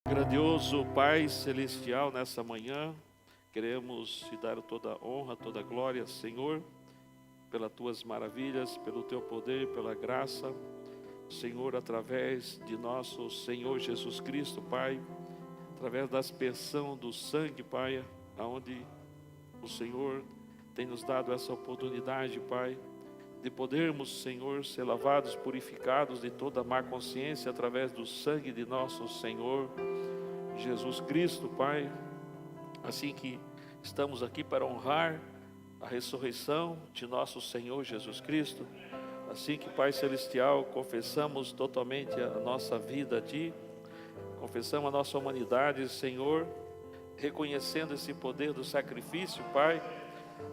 Grandioso Pai Celestial, nessa manhã, queremos te dar toda a honra, toda a glória, Senhor, pelas tuas maravilhas, pelo teu poder, pela graça, Senhor, através de nosso Senhor Jesus Cristo, Pai, através da aspersão do sangue, Pai, aonde o Senhor tem nos dado essa oportunidade, Pai, de podermos, Senhor, ser lavados, purificados de toda má consciência através do sangue de nosso Senhor Jesus Cristo, Pai. Assim que estamos aqui para honrar a ressurreição de nosso Senhor Jesus Cristo, assim que, Pai Celestial, confessamos totalmente a nossa vida a Ti, confessamos a nossa humanidade, Senhor, reconhecendo esse poder do sacrifício, Pai.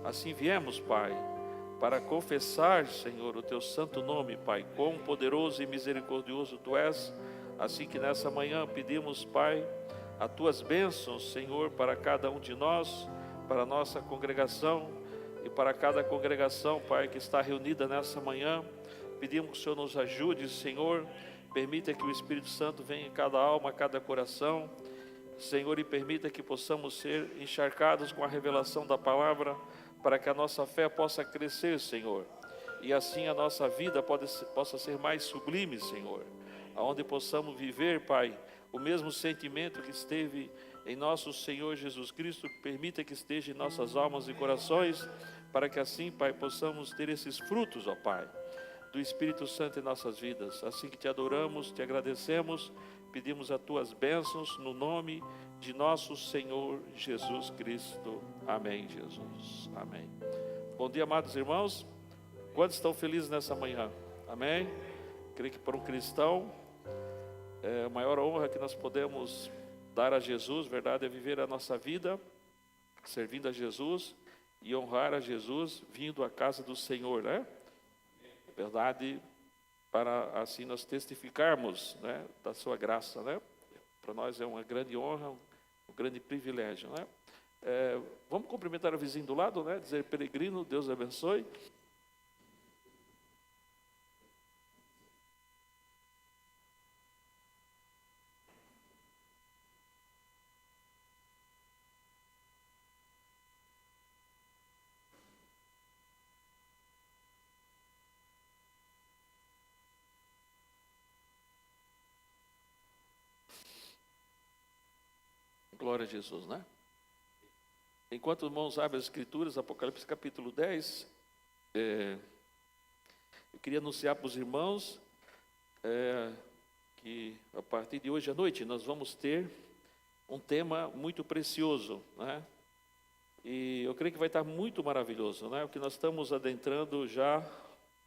Assim viemos, Pai, para confessar, Senhor, o Teu santo nome, Pai, quão poderoso e misericordioso Tu és. Assim que nessa manhã pedimos, Pai, as Tuas bênçãos, Senhor, para cada um de nós, para a nossa congregação e para cada congregação, Pai, que está reunida nessa manhã. Pedimos que o Senhor nos ajude, Senhor, permita que o Espírito Santo venha em cada alma, cada coração, Senhor, e permita que possamos ser encharcados com a revelação da palavra, para que a nossa fé possa crescer, Senhor, e assim a nossa vida possa ser mais sublime, Senhor, aonde possamos viver, Pai, o mesmo sentimento que esteve em nosso Senhor Jesus Cristo. Permita que esteja em nossas almas e corações, para que assim, Pai, possamos ter esses frutos, ó Pai, do Espírito Santo em nossas vidas. Assim que te adoramos, te agradecemos, pedimos as tuas bênçãos no nome de nosso Senhor Jesus Cristo. Amém, Jesus. Amém. Bom dia, amados irmãos. Quantos estão felizes nessa manhã? Amém? Creio que para um cristão, a maior honra que nós podemos dar a Jesus, verdade, é viver a nossa vida servindo a Jesus e honrar a Jesus vindo à casa do Senhor, né? Verdade, para assim nós testificarmos, né, da sua graça, né? Para nós é uma grande honra, um grande privilégio, né? Vamos cumprimentar o vizinho do lado, né? Dizer: peregrino, Deus abençoe. Glória a Jesus, né? Enquanto os irmãos abrem as Escrituras, Apocalipse capítulo 10, eu queria anunciar para os irmãos que a partir de hoje à noite nós vamos ter um tema muito precioso, né? E eu creio que vai estar muito maravilhoso, né? Porque nós estamos adentrando já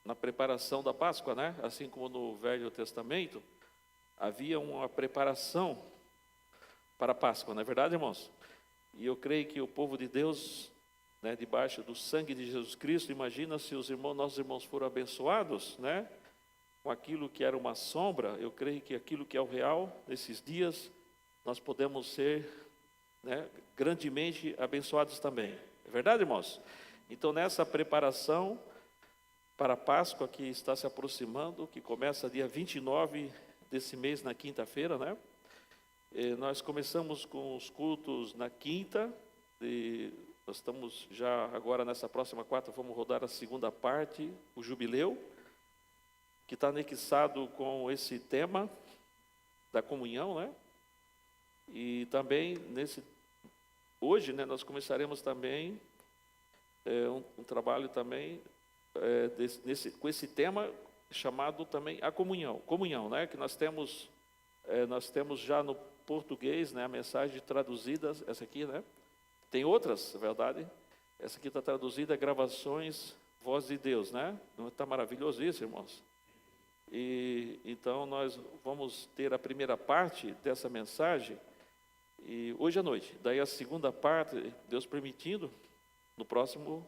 na preparação da Páscoa, né? Assim como no Velho Testamento havia uma preparação para a Páscoa, não é verdade, irmãos? E eu creio que o povo de Deus, né, debaixo do sangue de Jesus Cristo, imagina se nossos irmãos foram abençoados, né, com aquilo que era uma sombra. Eu creio que aquilo que é o real, nesses dias, nós podemos ser, né, grandemente abençoados também. É verdade, irmãos? Então, nessa preparação para a Páscoa que está se aproximando, que começa dia 29 desse mês, na quinta-feira, né? Nós começamos com os cultos na quinta, e nós estamos já agora nessa próxima quarta, vamos rodar a segunda parte, o jubileu, que está anexado com esse tema da comunhão, né? E também hoje, né, nós começaremos também um trabalho também com esse tema chamado também a comunhão, né? Que nós temos já no português, né, a mensagem traduzida, essa aqui, né? Tem outras, é verdade. Essa aqui está traduzida, gravações, voz de Deus, né? Não está maravilhoso isso, irmãos? E então nós vamos ter a primeira parte dessa mensagem e hoje à noite. Daí a segunda parte, Deus permitindo, no próximo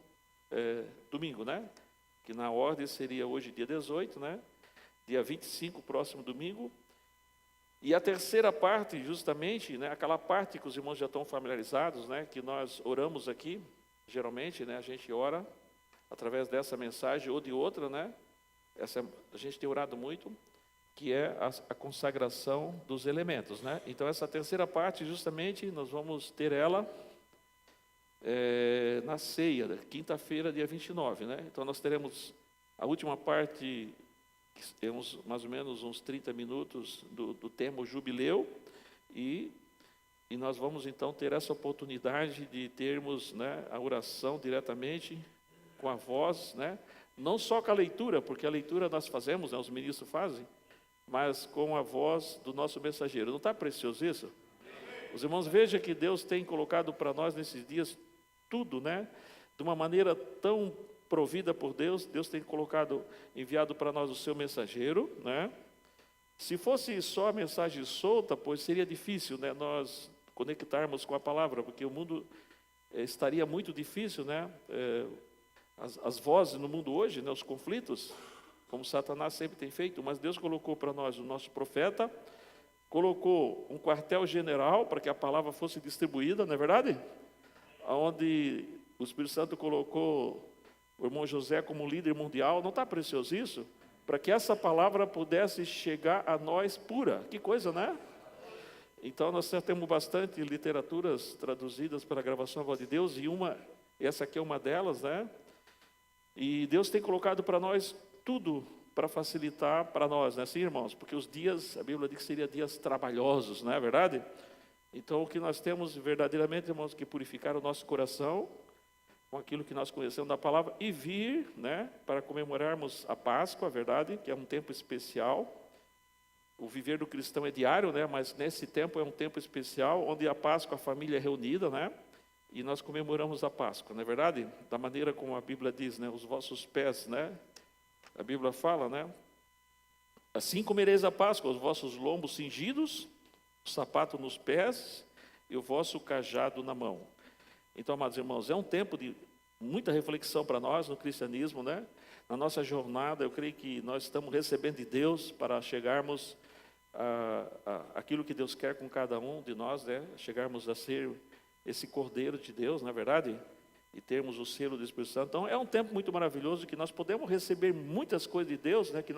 domingo, né? Que na ordem seria hoje dia 18, né? Dia 25, próximo domingo. E a terceira parte, justamente, né, aquela parte que os irmãos já estão familiarizados, né, que nós oramos aqui, geralmente, né, a gente ora através dessa mensagem ou de outra, né? A gente tem orado muito. que é a consagração dos elementos, né? Então, essa terceira parte, justamente, nós vamos ter ela na ceia, quinta-feira, dia 29, né? Então, nós teremos a última parte, que temos mais ou menos uns 30 minutos do tema Jubileu, e nós vamos, então, ter essa oportunidade de termos, né, a oração diretamente com a voz, né? Não só com a leitura, porque a leitura nós fazemos, né, os ministros fazem, mas com a voz do nosso mensageiro. Não está precioso isso? Os irmãos, vejam que Deus tem colocado para nós nesses dias tudo, né? De uma maneira tão provida por Deus, Deus tem colocado, enviado para nós o seu mensageiro, né? Se fosse só a mensagem solta, pois seria difícil, né, nós conectarmos com a palavra, porque o mundo estaria muito difícil, né? As vozes no mundo hoje, né, os conflitos, como Satanás sempre tem feito, mas Deus colocou para nós o nosso profeta, colocou um quartel-general para que a palavra fosse distribuída, não é verdade? Onde o Espírito Santo colocou o irmão José como líder mundial. Não está precioso isso? Para que essa palavra pudesse chegar a nós pura. Que coisa, né? Então, nós temos bastante literaturas traduzidas para a gravação da Voz de Deus, e essa aqui é uma delas, né? E Deus tem colocado para nós tudo para facilitar para nós, né? Sim, irmãos? Porque os dias, a Bíblia diz que seriam dias trabalhosos, não é verdade? Então, o que nós temos verdadeiramente, irmãos, que purificar o nosso coração com aquilo que nós conhecemos da palavra e vir, né, para comemorarmos a Páscoa, a verdade, que é um tempo especial. O viver do cristão é diário, né, mas nesse tempo é um tempo especial, onde a Páscoa, a família é reunida, né, e nós comemoramos a Páscoa, não é verdade? Da maneira como a Bíblia diz, né, os vossos pés, né, a Bíblia fala, né, assim comereis a Páscoa, os vossos lombos cingidos, o sapato nos pés e o vosso cajado na mão. Então, amados irmãos, é um tempo de muita reflexão para nós no cristianismo, né? Na nossa jornada, eu creio que nós estamos recebendo de Deus para chegarmos aquilo que Deus quer com cada um de nós, né? Chegarmos a ser esse Cordeiro de Deus, não é verdade? E termos o selo do Espírito Santo. Então, é um tempo muito maravilhoso que nós podemos receber muitas coisas de Deus, né? Que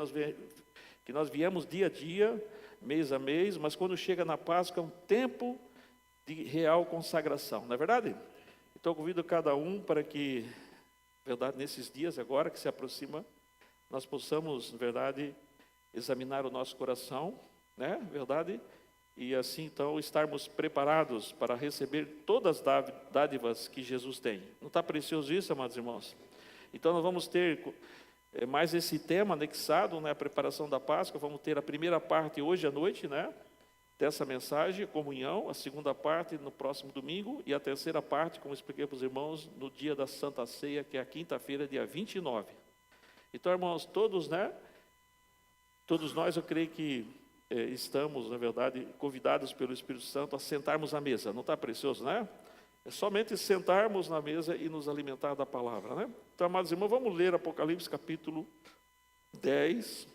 nós viemos dia a dia, mês a mês, mas quando chega na Páscoa é um tempo de real consagração, não é verdade? Então, eu convido cada um para que, verdade, nesses dias agora que se aproxima, nós possamos, verdade, examinar o nosso coração, né, verdade, e assim, então, estarmos preparados para receber todas as dádivas que Jesus tem. Não está precioso isso, amados irmãos? Então, nós vamos ter mais esse tema anexado, né, a preparação da Páscoa. Vamos ter a primeira parte hoje à noite, né, dessa mensagem, comunhão, a segunda parte no próximo domingo, e a terceira parte, como expliquei para os irmãos, no dia da Santa Ceia, que é a quinta-feira, dia 29. Então, irmãos, todos, né, todos nós, eu creio que estamos, na verdade, convidados pelo Espírito Santo a sentarmos à mesa. Não está precioso, né? É somente sentarmos na mesa e nos alimentar da palavra, né? Então, amados irmãos, vamos ler Apocalipse capítulo 10.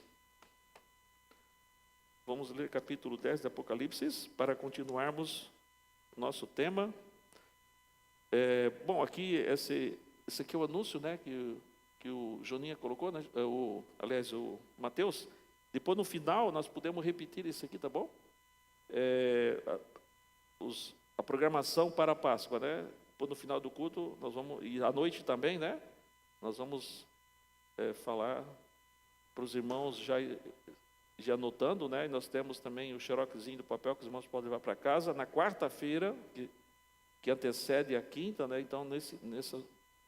Vamos ler capítulo 10 de Apocalipse para continuarmos o nosso tema. Bom, aqui, esse aqui é o anúncio, né, que o Joninha colocou, né, aliás, o Mateus. Depois, no final, nós podemos repetir isso aqui, tá bom? A programação para a Páscoa, né? Depois, no final do culto, nós vamos, e à noite também, né? Nós vamos falar para os irmãos já anotando, né? E nós temos também o xeroxzinho do papel que os irmãos podem levar para casa. Na quarta-feira, que antecede a quinta, né? Então, nessa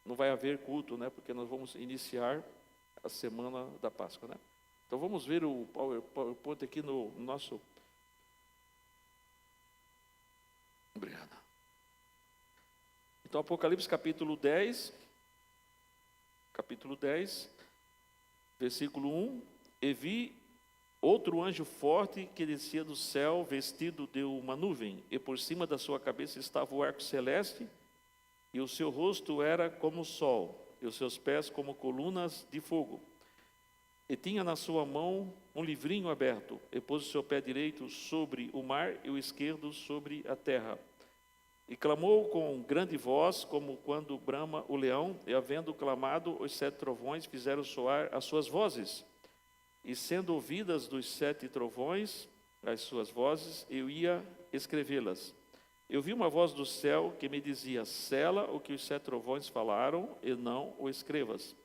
não vai haver culto, né? Porque nós vamos iniciar a semana da Páscoa, né? Então, vamos ver o PowerPoint aqui no nosso... Obrigado. Então, Apocalipse capítulo 10, versículo 1. E vi outro anjo forte que descia do céu, vestido de uma nuvem, e por cima da sua cabeça estava o arco celeste, e o seu rosto era como o sol, e os seus pés como colunas de fogo. E tinha na sua mão um livrinho aberto, e pôs o seu pé direito sobre o mar e o esquerdo sobre a terra. E clamou com grande voz, como quando brama o leão, e havendo clamado, os 7 trovões fizeram soar as suas vozes. e sendo ouvidas dos 7 trovões as suas vozes, eu ia escrevê-las. Eu vi uma voz do céu que me dizia: sela o que os 7 trovões falaram e não o escrevas.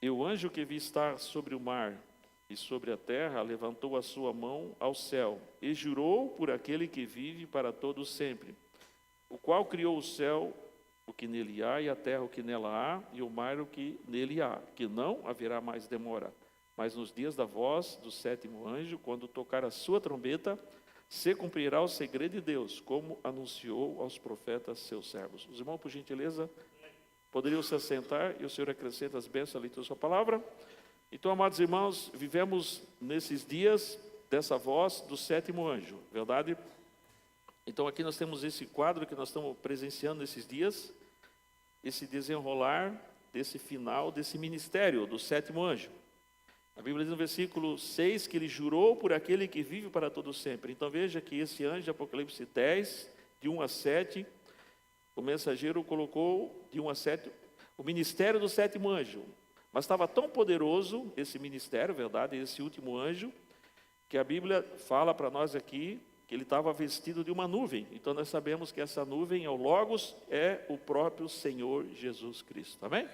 E o anjo que vi estar sobre o mar e sobre a terra levantou a sua mão ao céu e jurou por aquele que vive para todo sempre, o qual criou o céu, o que nele há, e a terra, o que nela há, e o mar, o que nele há, que não haverá mais demora. Mas nos dias da voz do 7º anjo, quando tocar a sua trombeta, se cumprirá o segredo de Deus, como anunciou aos profetas seus servos. Os irmãos, por gentileza, poderiam se assentar e o Senhor acrescenta as bênçãos à leitura da sua palavra. Então, amados irmãos, vivemos nesses dias dessa voz do 7º anjo, verdade? Então, aqui nós temos esse quadro que nós estamos presenciando nesses dias, esse desenrolar desse final, desse ministério do 7º anjo. A Bíblia diz no versículo 6 que ele jurou por aquele que vive para todo sempre. Então, veja que esse anjo de Apocalipse 10, de 1 a 7, o mensageiro colocou de 1 a 7 o ministério do 7º anjo. Mas estava tão poderoso esse ministério, verdade, esse último anjo, que a Bíblia fala para nós aqui que ele estava vestido de uma nuvem. Então nós sabemos que essa nuvem, é o Logos, é o próprio Senhor Jesus Cristo. Amém?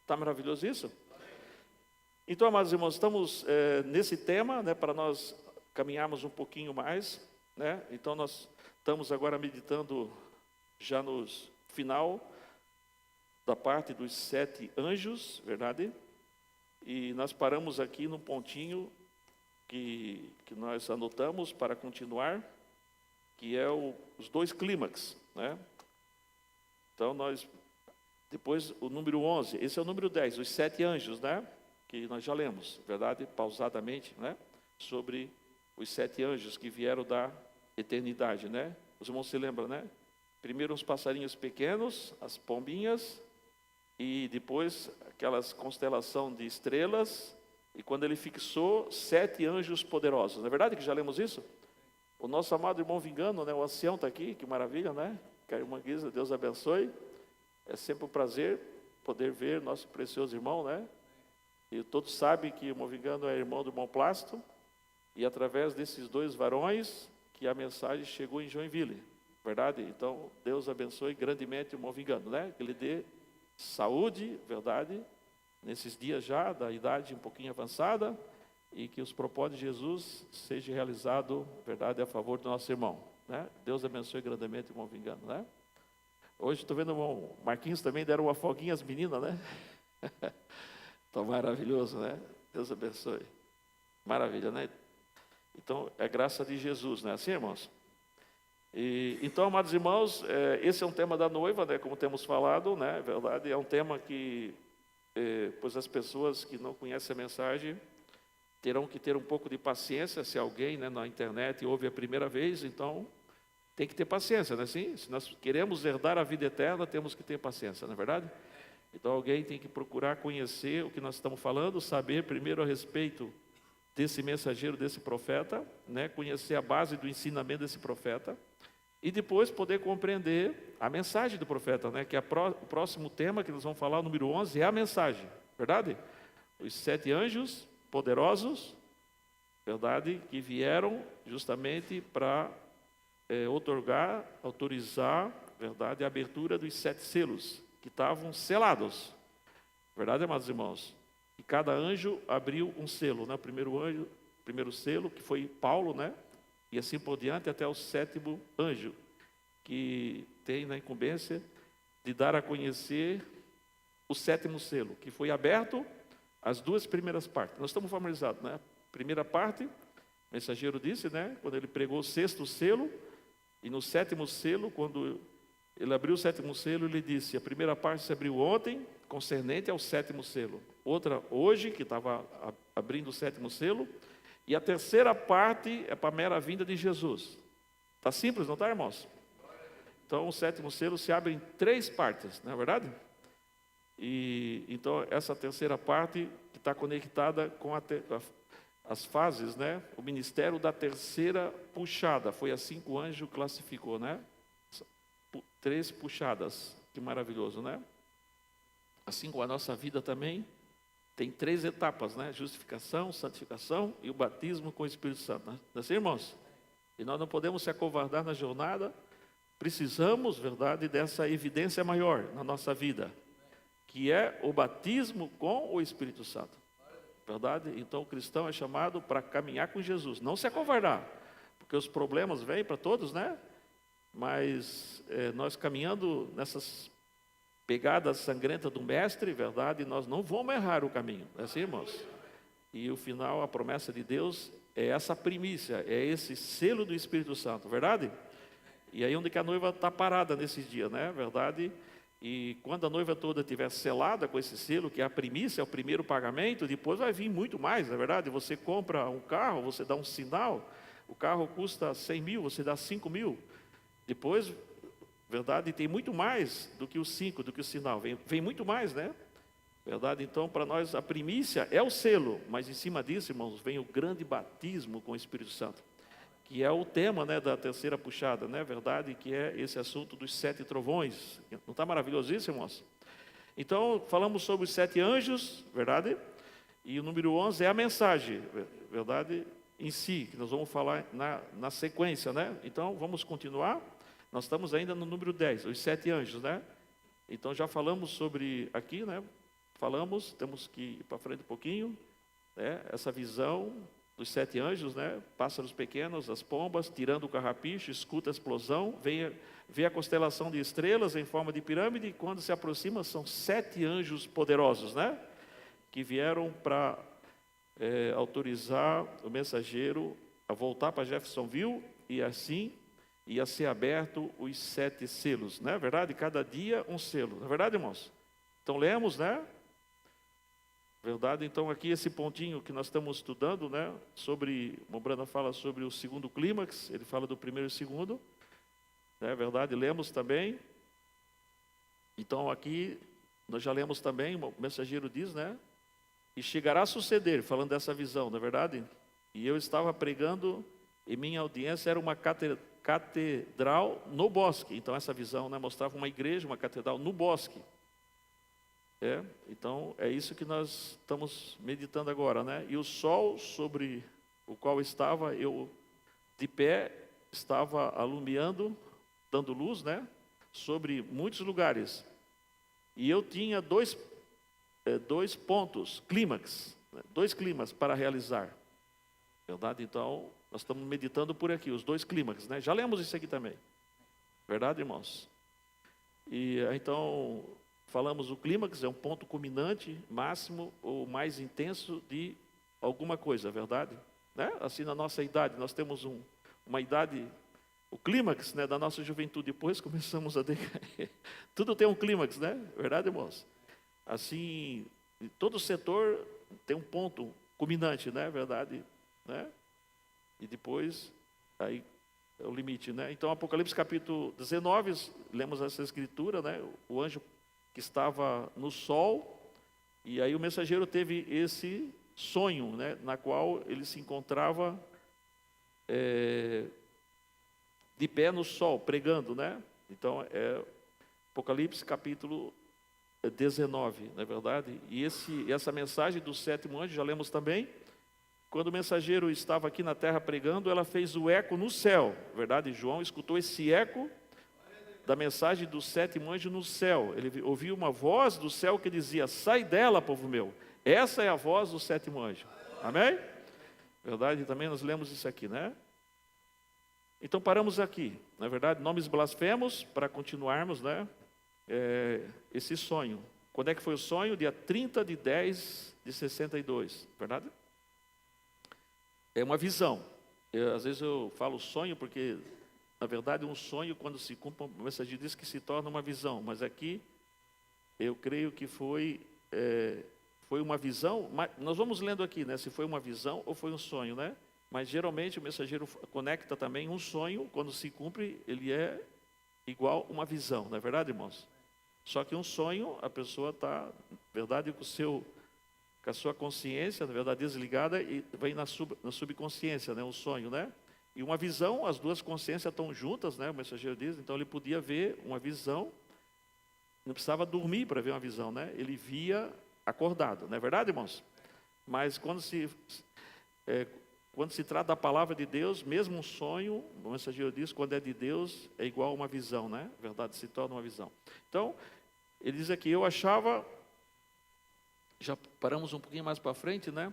Está maravilhoso isso? Então, amados irmãos, estamos nesse tema, né, para nós caminharmos um pouquinho mais, né? Então nós estamos agora meditando já no final da parte dos 7 anjos, verdade? E nós paramos aqui no pontinho que nós anotamos para continuar, que é os 2 clímax, né? Então depois o número 11, esse é o número 10, os 7 anjos, né? Que nós já lemos, verdade? Pausadamente, né? Sobre os 7 anjos que vieram da eternidade, né? Os irmãos se lembram, né? Primeiro uns passarinhos pequenos, as pombinhas, e depois aquelas constelação de estrelas, e quando ele fixou 7 anjos poderosos. Não é verdade que já lemos isso? O nosso amado irmão Vingano, né, o ancião está aqui, que maravilha, né? Que a irmã Guisa, Deus abençoe. É sempre um prazer poder ver nosso precioso irmão, né? E todos sabem que o irmão Vingano é irmão do irmão Plácido, e através desses 2 varões que a mensagem chegou em Joinville, verdade? Então, Deus abençoe grandemente o irmão Vingano, né? Que ele dê saúde, verdade, nesses dias já, da idade um pouquinho avançada, e que os propósitos de Jesus sejam realizados, verdade, a favor do nosso irmão, né? Deus abençoe grandemente o irmão Vingano, né? Hoje estou vendo o irmão Marquinhos também, deram uma folguinha às meninas, né? Então, maravilhoso, né? Deus abençoe. Maravilha, né? Então, é graça de Jesus, né? Assim, irmãos? Então, amados irmãos, esse é um tema da noiva, né? Como temos falado, né? Verdade, é um tema que, pois as pessoas que não conhecem a mensagem terão que ter um pouco de paciência. Se alguém, né, na internet ouve a primeira vez, então tem que ter paciência, né? Sim? Se nós queremos herdar a vida eterna, temos que ter paciência, não é verdade? Então alguém tem que procurar conhecer o que nós estamos falando, saber primeiro a respeito desse mensageiro, desse profeta, né? Conhecer a base do ensinamento desse profeta, e depois poder compreender a mensagem do profeta, né? Que o próximo tema que nós vamos falar, o número 11, é a mensagem, verdade? Os 7 anjos poderosos, verdade? Que vieram justamente para autorizar, verdade? A abertura dos 7 selos, que estavam selados, verdade, amados irmãos? E cada anjo abriu um selo, né? O primeiro selo, que foi Paulo, né? E assim por diante, até o 7º anjo, que tem na incumbência de dar a conhecer o 7º selo, que foi aberto as 2 primeiras partes. Nós estamos familiarizados, né? Primeira parte, o mensageiro disse, né? Quando ele pregou o 6º selo, e no 7º selo, quando ele abriu o 7º selo, ele disse: a primeira parte se abriu ontem, concernente ao 7º selo. Outra hoje, que estava abrindo o 7º selo. E a terceira parte é para a mera vinda de Jesus. Está simples, não está, irmãos? Então, o 7º selo se abre em 3 partes, não é verdade? E então, essa terceira parte que está conectada com as fases, né? O ministério da terceira puxada. Foi assim que o anjo classificou, né? 3 puxadas. Que maravilhoso, né? Assim como a nossa vida também, tem 3 etapas, né? Justificação, santificação e o batismo com o Espírito Santo. Não é assim, irmãos? E nós não podemos se acovardar na jornada. Precisamos, verdade, dessa evidência maior na nossa vida, que é o batismo com o Espírito Santo. Verdade? Então o cristão é chamado para caminhar com Jesus, não se acovardar, porque os problemas vêm para todos, né? Mas nós caminhando nessas pegadas sangrentas do mestre, verdade, nós não vamos errar o caminho, não é assim, irmãos? E o final, a promessa de Deus é essa primícia, é esse selo do Espírito Santo, verdade? E aí onde que a noiva está parada nesses dias, né? Verdade? E quando a noiva toda estiver selada com esse selo, que é a primícia, é o primeiro pagamento, depois vai vir muito mais, não é verdade? Você compra um carro, você dá um sinal, o carro custa 100 mil, você dá 5 mil. Depois, verdade, tem muito mais do que os 5, do que o sinal. Vem muito mais, né? Verdade? Então, para nós, a primícia é o selo, mas em cima disso, irmãos, vem o grande batismo com o Espírito Santo, que é o tema, né, da terceira puxada, né? Verdade? Que é esse assunto dos 7 trovões. Não está maravilhoso isso, irmãos? Então, falamos sobre os 7 anjos, verdade? E o número 11 é a mensagem, verdade? Em si, que nós vamos falar na sequência, né? Então, vamos continuar. Nós estamos ainda no número 10, os 7 anjos, né? Então, já falamos sobre aqui, né? Temos que ir para frente um pouquinho, né? Essa visão dos 7 anjos, né? Pássaros pequenos, as pombas, tirando o carrapicho, escuta a explosão, vê a constelação de estrelas em forma de pirâmide, e quando se aproxima são 7 anjos poderosos, né? Que vieram para autorizar o mensageiro a voltar para Jeffersonville, e assim ia ser aberto os 7 selos, não é verdade? Cada dia um selo, não é verdade, irmãos? Então lemos, né? Verdade? Então aqui esse pontinho que nós estamos estudando, né? Sobre, o Branda fala sobre o segundo clímax, ele fala do primeiro e segundo, né? Verdade? Lemos também. Então aqui nós já lemos também, o mensageiro diz, né? E chegará a suceder, falando dessa visão, não é verdade? E eu estava pregando, e minha audiência era uma catedral no bosque. Então essa visão, né, mostrava uma igreja, uma catedral no bosque. Então é isso que nós estamos meditando agora, né? E o sol sobre o qual estava eu de pé, estava alumiando, dando luz, né? Sobre muitos lugares. E eu tinha dois pontos, clímax, né? 2 clímax para realizar. Verdade? Então, nós estamos meditando por aqui, os 2 clímax, né? Já lemos isso aqui também. Verdade, irmãos? E então, falamos o clímax, é um ponto culminante, máximo ou mais intenso de alguma coisa, verdade? Né? Assim, na nossa idade, nós temos uma idade, o clímax, né, da nossa juventude, depois começamos a decair. Tudo tem um clímax, né? Verdade, irmãos? Assim, todo setor tem um ponto culminante, né? Verdade? Né? E depois, aí é o limite, né? Então, Apocalipse capítulo 19, lemos essa escritura, né? O anjo que estava no sol, e aí o mensageiro teve esse sonho, né? Na qual ele se encontrava de pé no sol, pregando, né? Então, Apocalipse capítulo 19, não é verdade? E essa mensagem do 7º anjo, já lemos também. Quando o mensageiro estava aqui na terra pregando, ela fez o eco no céu, verdade? João escutou esse eco da mensagem do 7º anjo no céu. Ele ouviu uma voz do céu que dizia: sai dela, povo meu. Essa é a voz do 7º anjo. Amém? Verdade? Também nós lemos isso aqui, né? Então paramos aqui, na verdade, nomes blasfemos, para continuarmos, né? Esse sonho. Quando é que foi o sonho? Dia 30/10/62, verdade? É uma visão. Às vezes eu falo sonho porque, na verdade, um sonho, quando se cumpre, o mensageiro diz que se torna uma visão. Mas aqui, eu creio que foi uma visão. Mas nós vamos lendo aqui, né? Se foi uma visão ou foi um sonho, né? Mas geralmente o mensageiro conecta também um sonho, quando se cumpre, ele é igual uma visão, não é verdade, irmãos? Só que um sonho, a pessoa está, na verdade, com a sua consciência, na verdade, desligada, e vem na subconsciência, né, um sonho, né? E uma visão, as duas consciências estão juntas, né? O mensageiro diz, então ele podia ver uma visão, não precisava dormir para ver uma visão, né? Ele via acordado, não é verdade, irmãos? Mas quando se trata da palavra de Deus, mesmo um sonho, o mensageiro diz, quando é de Deus, é igual a uma visão, né? A verdade se torna uma visão. Então, ele diz aqui, eu achava, já paramos um pouquinho mais para frente, né?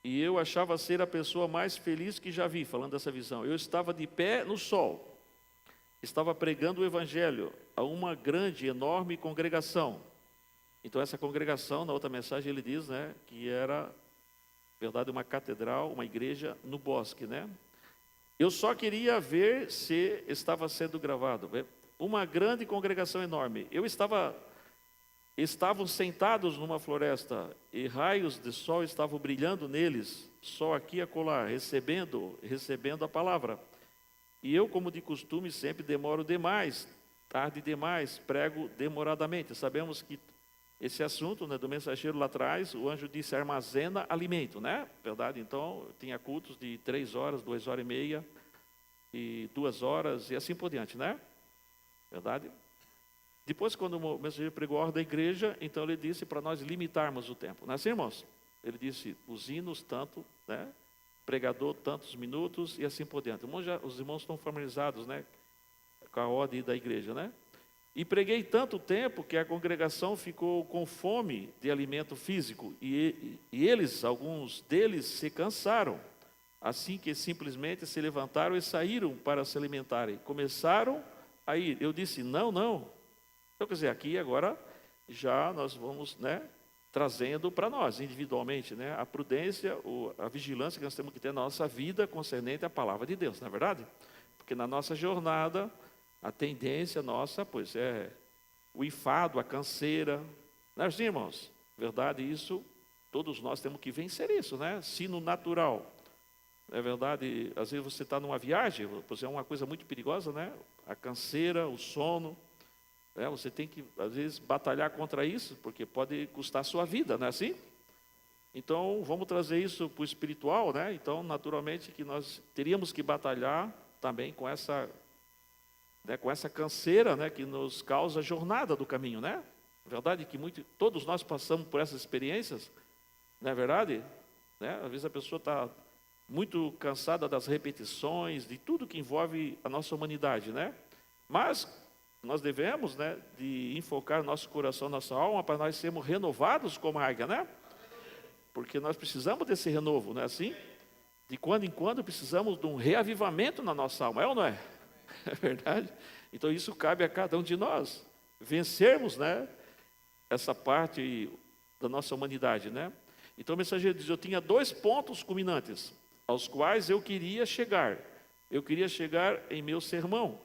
E eu achava ser a pessoa mais feliz que já vi, falando dessa visão. Eu estava de pé no sol, estava pregando o evangelho a uma grande, enorme congregação. Então essa congregação, na outra mensagem ele diz, né, que era, na verdade, uma catedral, uma igreja no bosque, né? Eu só queria ver se estava sendo gravado. Uma grande congregação enorme. Estavam sentados numa floresta e raios de sol estavam brilhando neles, só aqui e acolá, recebendo a palavra. E eu, como de costume, sempre demoro demais, tarde demais, prego demoradamente. Sabemos que esse assunto, né, do mensageiro lá atrás, o anjo disse armazena alimento, né? Verdade? Então, tinha cultos de 3 horas, 2 horas e meia, e 2 horas, e assim por diante, né? Verdade? Depois, quando o mensageiro pregou a ordem da igreja, então ele disse para nós limitarmos o tempo. Não é assim, irmãos? Ele disse, os hinos tanto, né? Pregador tantos minutos, e assim por diante. Os irmãos estão familiarizados, né, com a ordem da igreja, né? E preguei tanto tempo que a congregação ficou com fome de alimento físico. E eles, alguns deles, se cansaram. Assim que simplesmente se levantaram e saíram para se alimentarem. Começaram a ir. Eu disse, não. Então, quer dizer, aqui agora já nós vamos, né, trazendo para nós, individualmente, né, a prudência, a vigilância que nós temos que ter na nossa vida concernente à palavra de Deus, não é verdade? Porque na nossa jornada, a tendência nossa, pois é o enfado, a canseira, não é assim, irmãos? Verdade, isso, todos nós temos que vencer isso, né? Sino natural. É verdade, às vezes você está numa viagem, pois é uma coisa muito perigosa, né? A canseira, o sono, né? Você tem que, às vezes, batalhar contra isso, porque pode custar a sua vida, não é assim? Então, vamos trazer isso para o espiritual, né? Então, naturalmente, que nós teríamos que batalhar também com essa canseira, né, que nos causa a jornada do caminho, né? É verdade que todos nós passamos por essas experiências, não é verdade? Né? Às vezes a pessoa está muito cansada das repetições, de tudo que envolve a nossa humanidade, né? Mas nós devemos, né, de enfocar nosso coração, nossa alma, para nós sermos renovados como a águia, né? Porque nós precisamos desse renovo, não é assim? De quando em quando precisamos de um reavivamento na nossa alma, é ou não é? É verdade? Então isso cabe a cada um de nós, vencermos, né, essa parte da nossa humanidade, né? Então o mensageiro diz, eu tinha 2 pontos culminantes, aos quais eu queria chegar. Eu queria chegar em meu sermão,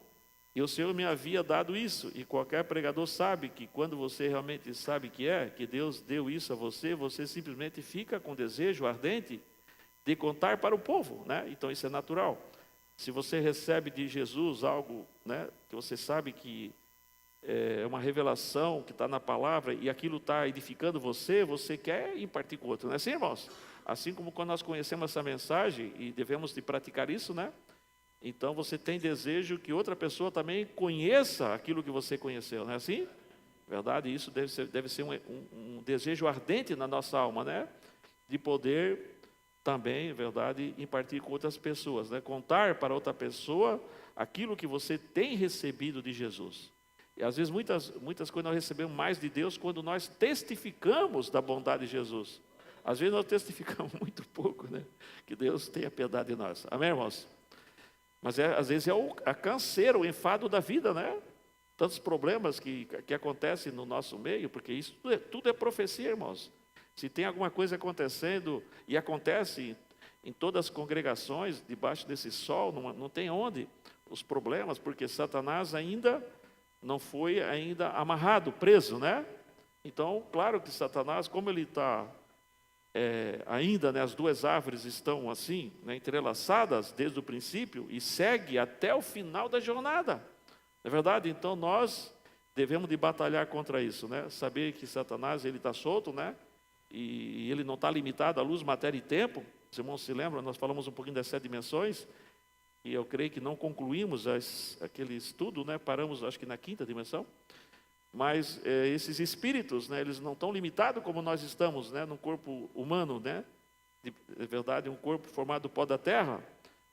e o Senhor me havia dado isso, e qualquer pregador sabe que quando você realmente sabe que Deus deu isso a você, você simplesmente fica com desejo ardente de contar para o povo, né? Então isso é natural. Se você recebe de Jesus algo, né, que você sabe que é uma revelação que está na palavra e aquilo está edificando você, você quer impartir com o outro, não é assim, irmãos? Assim como quando nós conhecemos essa mensagem e devemos de praticar isso, né? Então você tem desejo que outra pessoa também conheça aquilo que você conheceu, não é assim? Verdade? Isso deve ser um desejo ardente na nossa alma, né? De poder também, verdade, impartir com outras pessoas, né? Contar para outra pessoa aquilo que você tem recebido de Jesus. E às vezes muitas coisas nós recebemos mais de Deus quando nós testificamos da bondade de Jesus. Às vezes nós testificamos muito pouco, né? Que Deus tenha piedade de nós. Amém, irmãos? Mas às vezes é a canseira, o enfado da vida, né? Tantos problemas que acontecem no nosso meio, porque isso tudo é profecia, irmãos. Se tem alguma coisa acontecendo, e acontece em todas as congregações, debaixo desse sol, não tem onde os problemas, porque Satanás ainda não foi amarrado, preso, né? Então, claro que Satanás, como ele está ainda, né, as 2 árvores estão assim, né, entrelaçadas desde o princípio, e segue até o final da jornada. Não é verdade? Então, nós devemos de batalhar contra isso, né? Saber que Satanás, ele está solto, né? E ele não está limitado à luz, matéria e tempo. Os irmãos se lembram, nós falamos um pouquinho das 7 dimensões, e eu creio que não concluímos aquele estudo, né? Paramos, acho que na 5ª dimensão. Mas esses espíritos, né, eles não estão limitados como nós estamos, né, no corpo humano, né? De verdade, um corpo formado do pó da terra,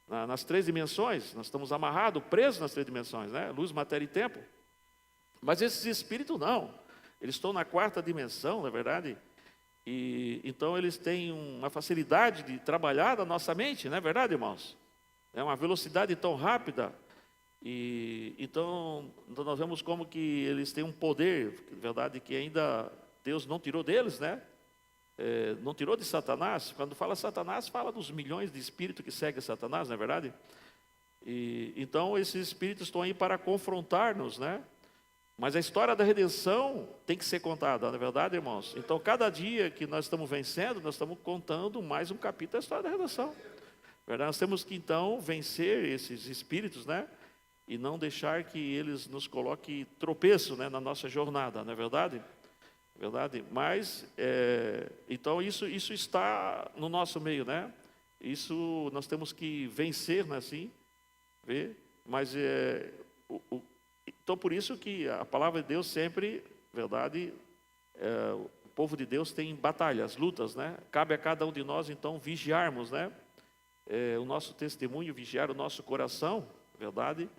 nas 3 dimensões. Nós estamos amarrados, presos nas 3 dimensões, né? Luz, matéria e tempo. Mas esses espíritos não. Eles estão na 4ª dimensão, na verdade. E então eles têm uma facilidade de trabalhar na nossa mente, não é verdade, irmãos? É uma velocidade tão rápida. E então nós vemos como que eles têm um poder, na verdade, que ainda Deus não tirou deles, né? Não tirou de Satanás. Quando fala Satanás, fala dos milhões de espíritos que seguem Satanás, não é verdade? E então esses espíritos estão aí para confrontar-nos, né? Mas a história da redenção tem que ser contada, não é verdade, irmãos? Então, cada dia que nós estamos vencendo, nós estamos contando mais um capítulo da história da redenção. Verdade? Nós temos que, então, vencer esses espíritos, né? E não deixar que eles nos coloquem tropeço, né, na nossa jornada, não é verdade? Verdade? Mas, então, isso está no nosso meio, né? Isso nós temos que vencer, né, assim, ver. Mas, então, por isso que a palavra de Deus sempre, verdade, o povo de Deus tem batalhas, lutas, né? Cabe a cada um de nós, então, vigiarmos, né? O nosso testemunho, vigiar o nosso coração, verdade,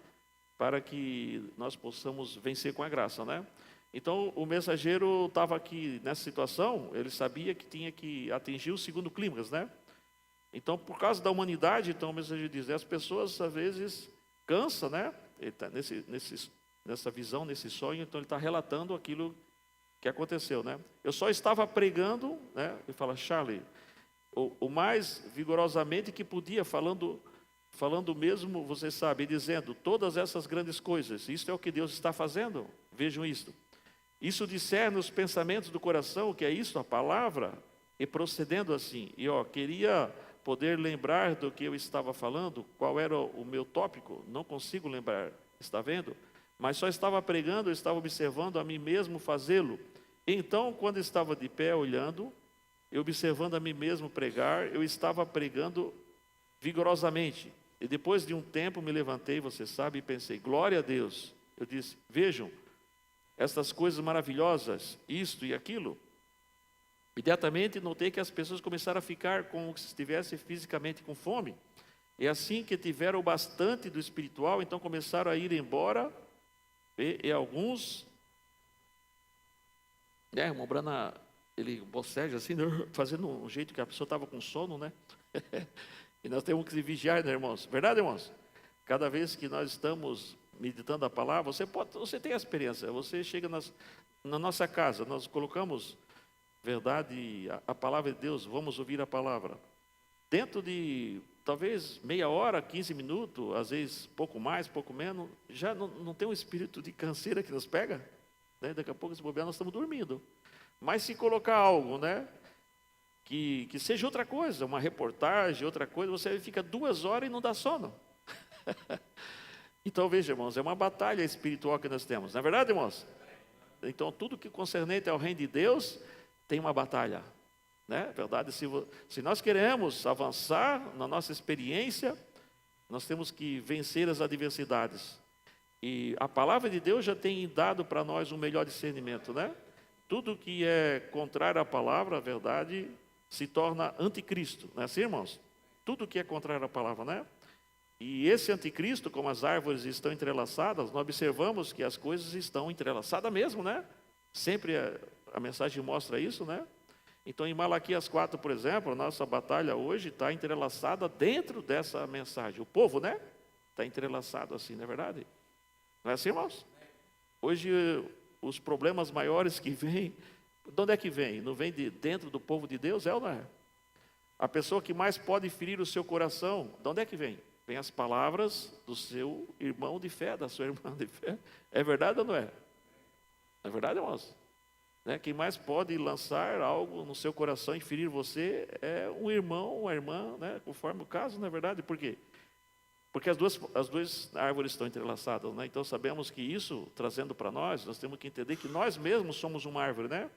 para que nós possamos vencer com a graça, né? Então, o mensageiro estava aqui nessa situação, ele sabia que tinha que atingir o 2º clímax, né? Então, por causa da humanidade, então o mensageiro diz, as pessoas às vezes cansam, né? Ele está nessa visão, nesse sonho, então ele está relatando aquilo que aconteceu, né? Eu só estava pregando, né? Ele fala, Charlie, o mais vigorosamente que podia, falando mesmo, você sabe, dizendo todas essas grandes coisas. Isto é o que Deus está fazendo. Vejam isto. Isso discerne os pensamentos do coração, o que é isso? A palavra. E procedendo assim. E queria poder lembrar do que eu estava falando, qual era o meu tópico, não consigo lembrar, está vendo? Mas só estava pregando, eu estava observando a mim mesmo fazê-lo. Então, quando estava de pé olhando, eu observando a mim mesmo pregar, eu estava pregando vigorosamente. E depois de um tempo me levantei, você sabe, e pensei, glória a Deus. Eu disse, vejam, estas coisas maravilhosas, isto e aquilo. Imediatamente notei que as pessoas começaram a ficar como se estivessem fisicamente com fome. E assim que tiveram bastante do espiritual, então começaram a ir embora. E alguns, o irmão Brana, ele boceja assim, fazendo um jeito que a pessoa estava com sono, né? E nós temos que vigiar, né, irmãos? Verdade, irmãos? Cada vez que nós estamos meditando a palavra, você tem a experiência, você chega na nossa casa, nós colocamos, verdade, a palavra de Deus, vamos ouvir a palavra. Dentro de, talvez, meia hora, 15 minutos, às vezes pouco mais, pouco menos, já não tem um espírito de canseira que nos pega, né? Daqui a pouco, se bobear, nós estamos dormindo. Mas se colocar algo, né, que seja outra coisa, uma reportagem, outra coisa, você fica 2 horas e não dá sono. Então, veja, irmãos, é uma batalha espiritual que nós temos. Não é verdade, irmãos? Então, tudo que concernente ao reino de Deus tem uma batalha. Né? Verdade, se nós queremos avançar na nossa experiência, nós temos que vencer as adversidades. E a palavra de Deus já tem dado para nós um melhor discernimento, né? Tudo que é contrário à palavra, a verdade, se torna anticristo, não é assim, irmãos? Tudo que é contrário à palavra, né? E esse anticristo, como as árvores estão entrelaçadas, nós observamos que as coisas estão entrelaçadas mesmo, né? Sempre a mensagem mostra isso, né? Então, em Malaquias 4, por exemplo, a nossa batalha hoje está entrelaçada dentro dessa mensagem. O povo, né? Está entrelaçado assim, não é verdade? Não é assim, irmãos? Hoje, os problemas maiores que vêm, de onde é que vem? Não vem de dentro do povo de Deus, é ou não é? A pessoa que mais pode ferir o seu coração, de onde é que vem? Vem as palavras do seu irmão de fé, da sua irmã de fé. É verdade ou não é? É verdade, irmãos? Né? Quem mais pode lançar algo no seu coração e ferir você é um irmão, uma irmã, né? Conforme o caso, não é verdade? Por quê? Porque as duas árvores estão entrelaçadas, né? Então sabemos que isso, trazendo para nós temos que entender que nós mesmos somos uma árvore, né?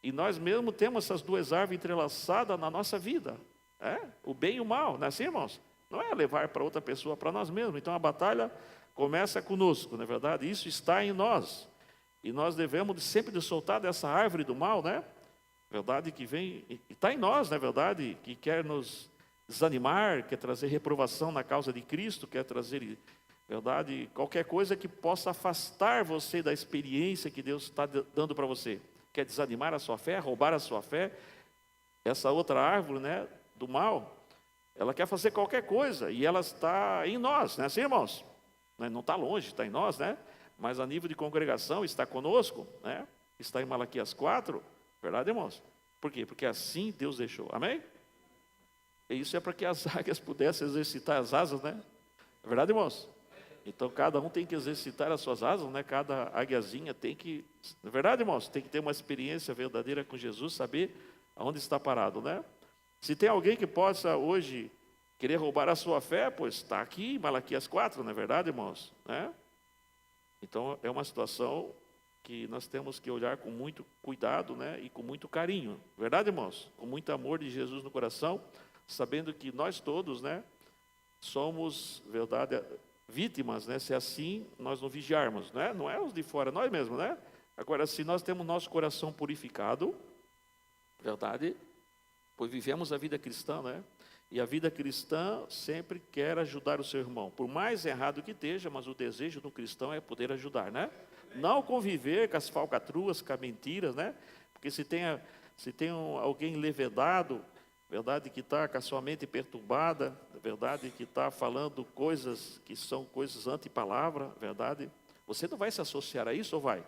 E nós mesmos temos essas duas árvores entrelaçadas na nossa vida, o bem e o mal, não é assim, irmãos? Não é levar para outra pessoa, para nós mesmos. Então a batalha começa conosco, não é verdade? Isso está em nós. E nós devemos sempre de soltar dessa árvore do mal, né? Verdade que vem, e está em nós, na verdade, que quer nos desanimar, quer trazer reprovação na causa de Cristo, quer trazer, verdade, qualquer coisa que possa afastar você da experiência que Deus está dando para você. Quer desanimar a sua fé, roubar a sua fé. Essa outra árvore, né, do mal, ela quer fazer qualquer coisa, e ela está em nós, né, assim, irmãos? Não está longe, está em nós, né? Mas a nível de congregação está conosco, né? Está em Malaquias 4, verdade, irmãos? Por quê? Porque assim Deus deixou, amém? E isso é para que as águias pudessem exercitar as asas, né? É verdade, irmãos? Então cada um tem que exercitar as suas asas, né? Cada águiazinha tem que, é verdade, irmãos? Tem que ter uma experiência verdadeira com Jesus, saber aonde está parado, né? Se tem alguém que possa hoje querer roubar a sua fé, pois está aqui em Malaquias 4, não é verdade, irmãos? Né? Então, é uma situação que nós temos que olhar com muito cuidado, né? E com muito carinho. Verdade, irmãos? Com muito amor de Jesus no coração, sabendo que nós todos, né? Somos, verdade, vítimas, né? Se assim nós não vigiarmos, né? Não é os de fora, nós mesmos, né? Agora, se nós temos nosso coração purificado, verdade, pois vivemos a vida cristã, né? E a vida cristã sempre quer ajudar o seu irmão. Por mais errado que esteja, mas o desejo do cristão é poder ajudar, né? Não conviver com as falcatruas, com as mentiras, né? Porque se tem alguém levedado, verdade, que está com a sua mente perturbada, verdade, que está falando coisas que são coisas anti-palavra, verdade, você não vai se associar a isso ou vai?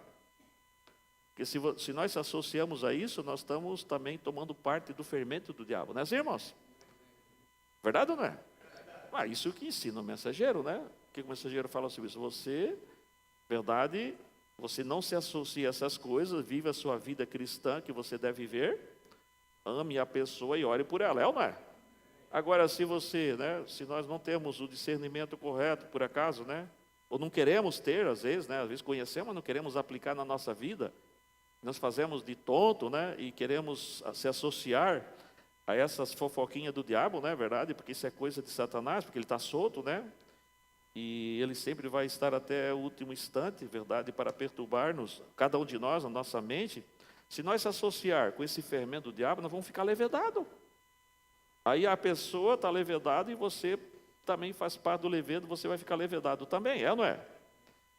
Porque se nós se associamos a isso, nós estamos também tomando parte do fermento do diabo, não é assim, irmãos? Verdade ou não é? Isso que ensina o mensageiro, né? O que o mensageiro fala sobre isso? Você, verdade, você não se associa a essas coisas, vive a sua vida cristã que você deve viver, ame a pessoa e ore por ela, é ou não é? Agora, se você, né, se nós não temos o discernimento correto, por acaso, né? Ou não queremos ter, às vezes, né? Às vezes conhecemos, mas não queremos aplicar na nossa vida, nós fazemos de tonto, né? E queremos se associar a essas fofoquinhas do diabo, não é verdade? Porque isso é coisa de Satanás, porque ele está solto, né? E ele sempre vai estar até o último instante, verdade, para perturbar-nos, cada um de nós, na nossa mente. Se nós se associar com esse fermento do diabo, nós vamos ficar levedados. Aí a pessoa está levedada e você também faz parte do levedo, você vai ficar levedado também, é ou não é?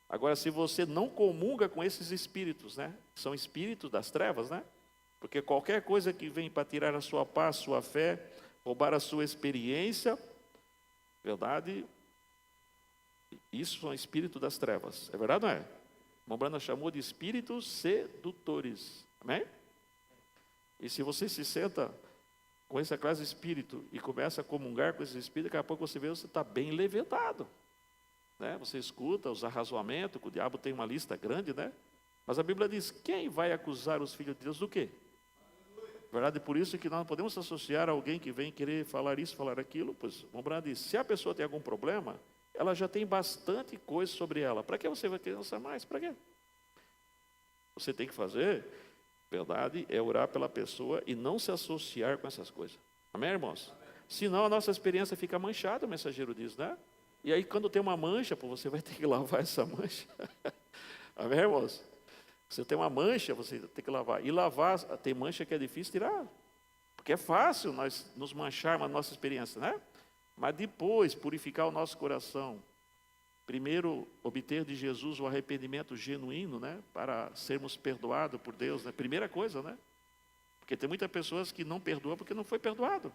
Agora, se você não comunga com esses espíritos, né? São espíritos das trevas, né? Porque qualquer coisa que vem para tirar a sua paz, sua fé, roubar a sua experiência, verdade, isso são espíritos das trevas. É verdade ou não é? Mombrana chamou de espíritos sedutores. Amém? E se você se senta com essa classe de espírito e começa a comungar com esse espírito, daqui a pouco você vê que você está bem levedado. Né? Você escuta os arrazoamentos, que o diabo tem uma lista grande, né? Mas a Bíblia diz, quem vai acusar os filhos de Deus do quê? Verdade? Por isso que nós não podemos associar a alguém que vem querer falar isso, falar aquilo. Pois, Mombrana diz, se a pessoa tem algum problema, ela já tem bastante coisa sobre ela. Para que você vai querer lançar mais? Para quê? Você tem que fazer, verdade, é orar pela pessoa e não se associar com essas coisas. Amém, irmãos? Senão a nossa experiência fica manchada, o mensageiro diz, né? E aí quando tem uma mancha, pô, você vai ter que lavar essa mancha. Amém, irmãos? Você tem uma mancha, você tem que lavar. E lavar, tem mancha que é difícil tirar. Porque é fácil nós nos mancharmos a nossa experiência, né? Mas depois, purificar o nosso coração. Primeiro, obter de Jesus o arrependimento genuíno, né? Para sermos perdoados por Deus, né? Primeira coisa, né? Porque tem muitas pessoas que não perdoam porque não foi perdoado.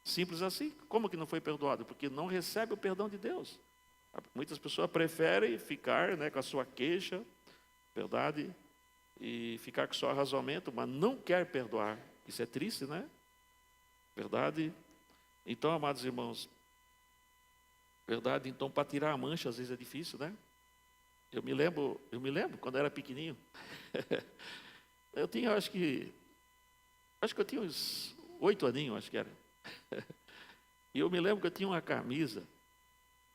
Simples assim. Como que não foi perdoado? Porque não recebe o perdão de Deus. Muitas pessoas preferem ficar, né, com a sua queixa, verdade? E ficar com o seu arrazoamento, mas não quer perdoar. Isso é triste, né? Verdade? Então, amados irmãos, verdade? Então, para tirar a mancha, às vezes é difícil, né? Eu me lembro quando eu era pequenininho. Eu tinha, acho que eu tinha uns 8 aninhos, acho que era. E eu me lembro que eu tinha uma camisa.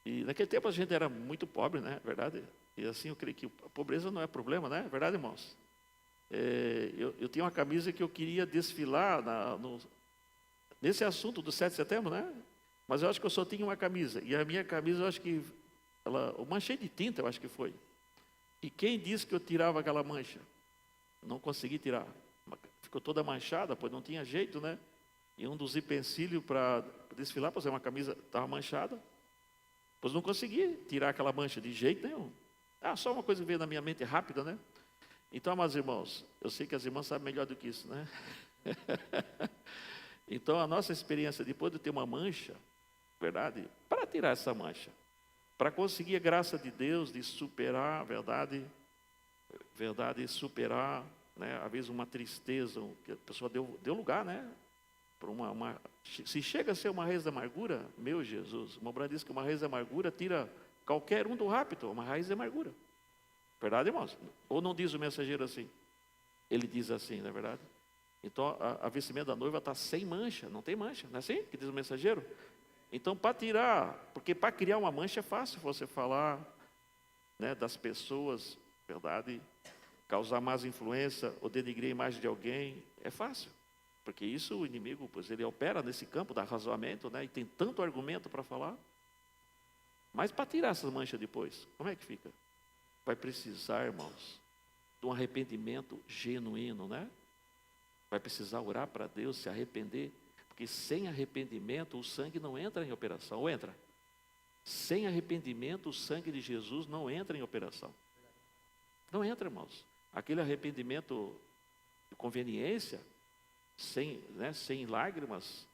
E naquele tempo a gente era muito pobre, né? Verdade? E assim, eu creio que a pobreza não é problema, né? Verdade, irmãos? Eu tinha uma camisa que eu queria desfilar nesse assunto do 7 de setembro, né? Mas eu acho que eu só tinha uma camisa. E a minha camisa, eu acho que eu manchei de tinta, eu acho que foi. E quem disse que eu tirava aquela mancha? Não consegui tirar. Ficou toda manchada, pois não tinha jeito, né? E um dos utensílios para desfilar, para fazer uma camisa, estava manchada. Pois não consegui tirar aquela mancha de jeito nenhum. Só uma coisa que veio na minha mente rápida, né? Então, meus irmãos, eu sei que as irmãs sabem melhor do que isso, né? Então, a nossa experiência, depois de ter uma mancha, verdade, para tirar essa mancha, para conseguir a graça de Deus de superar, verdade, superar, né, às vezes uma tristeza, que a pessoa deu lugar, né? Por se chega a ser uma raiz da amargura, meu Jesus, uma obra diz que uma raiz da amargura tira qualquer um do rápido, uma raiz da amargura. Verdade, irmãos? Ou não diz o mensageiro assim? Ele diz assim, não é verdade? Então, a vestimenta da noiva está sem mancha, não tem mancha, não é assim que diz o mensageiro? Então, para tirar, porque para criar uma mancha é fácil você falar, né, das pessoas, verdade? Causar más influência ou denigrir a imagem de alguém, é fácil. Porque isso o inimigo, pois ele opera nesse campo da razoamento, né? E tem tanto argumento para falar. Mas para tirar essas manchas depois, como é que fica? Vai precisar, irmãos, de um arrependimento genuíno, né? Vai precisar orar para Deus, se arrepender. Porque sem arrependimento o sangue não entra em operação, ou entra? Sem arrependimento o sangue de Jesus não entra em operação. Não entra, irmãos. Aquele arrependimento de conveniência, sem lágrimas,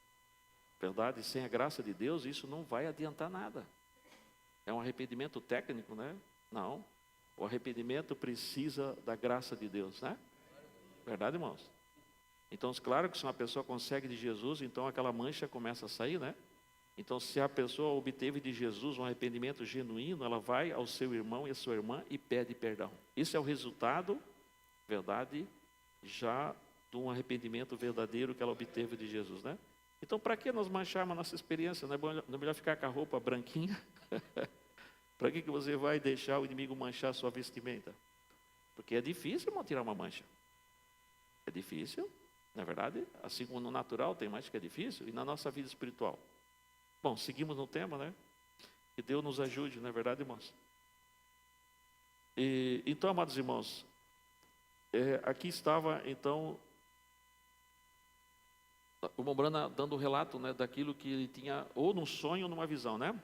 verdade, sem a graça de Deus, isso não vai adiantar nada. É um arrependimento técnico, né? Não. O arrependimento precisa da graça de Deus, né? Verdade, irmãos? Então, claro que se uma pessoa consegue de Jesus, então aquela mancha começa a sair, né? Então, se a pessoa obteve de Jesus um arrependimento genuíno, ela vai ao seu irmão e à sua irmã e pede perdão. Isso é o resultado, verdade, já de um arrependimento verdadeiro que ela obteve de Jesus, né? Então, para que nós mancharmos a nossa experiência? Não é melhor ficar com a roupa branquinha? Para que você vai deixar o inimigo manchar a sua vestimenta? Porque é difícil, irmão, tirar uma mancha. É difícil, não é verdade? Assim como no natural tem mais que é difícil, e na nossa vida espiritual. Bom, seguimos no tema, né? Que Deus nos ajude, não é verdade, irmãos? Então, amados irmãos, aqui estava, então, o Mombrana dando o relato, né, daquilo que ele tinha, ou num sonho ou numa visão, né?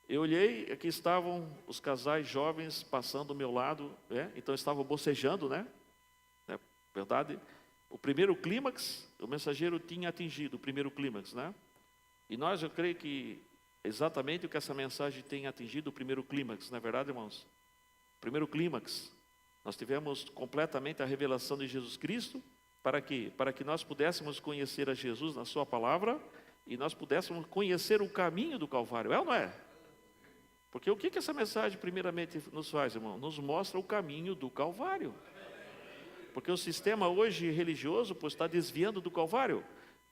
Eu olhei, aqui estavam os casais jovens passando ao meu lado, né? Então estavam bocejando, né? Verdade? O primeiro clímax, o mensageiro tinha atingido o primeiro clímax, né? E eu creio que exatamente o que essa mensagem tem atingido, o primeiro clímax, não é verdade, irmãos? O primeiro clímax, nós tivemos completamente a revelação de Jesus Cristo, para quê? Para que nós pudéssemos conhecer a Jesus na sua palavra, e nós pudéssemos conhecer o caminho do Calvário, é ou não é? Porque o que essa mensagem primeiramente nos faz, irmão? Nos mostra o caminho do Calvário. Porque o sistema hoje religioso, pois, está desviando do Calvário.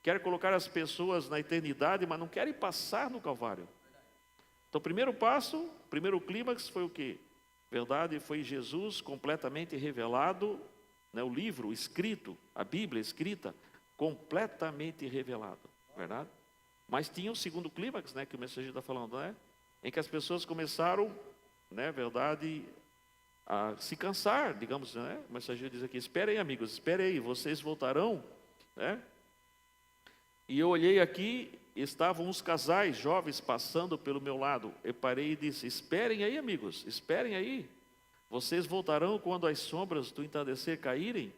Quer colocar as pessoas na eternidade, mas não querem passar no Calvário. Então, o primeiro passo, o primeiro clímax foi o quê? Verdade, foi Jesus completamente revelado, né, o livro escrito, a Bíblia escrita, completamente revelado, verdade? Mas tinha o segundo clímax, né, que o mensageiro está falando, né? Em que as pessoas começaram, né, verdade, a se cansar, digamos, né? O mensageiro diz aqui, esperem amigos, esperem aí, vocês voltarão, né? E eu olhei aqui, estavam uns casais jovens passando pelo meu lado. Eu parei e disse, esperem aí amigos, esperem aí. Vocês voltarão quando as sombras do entardecer caírem?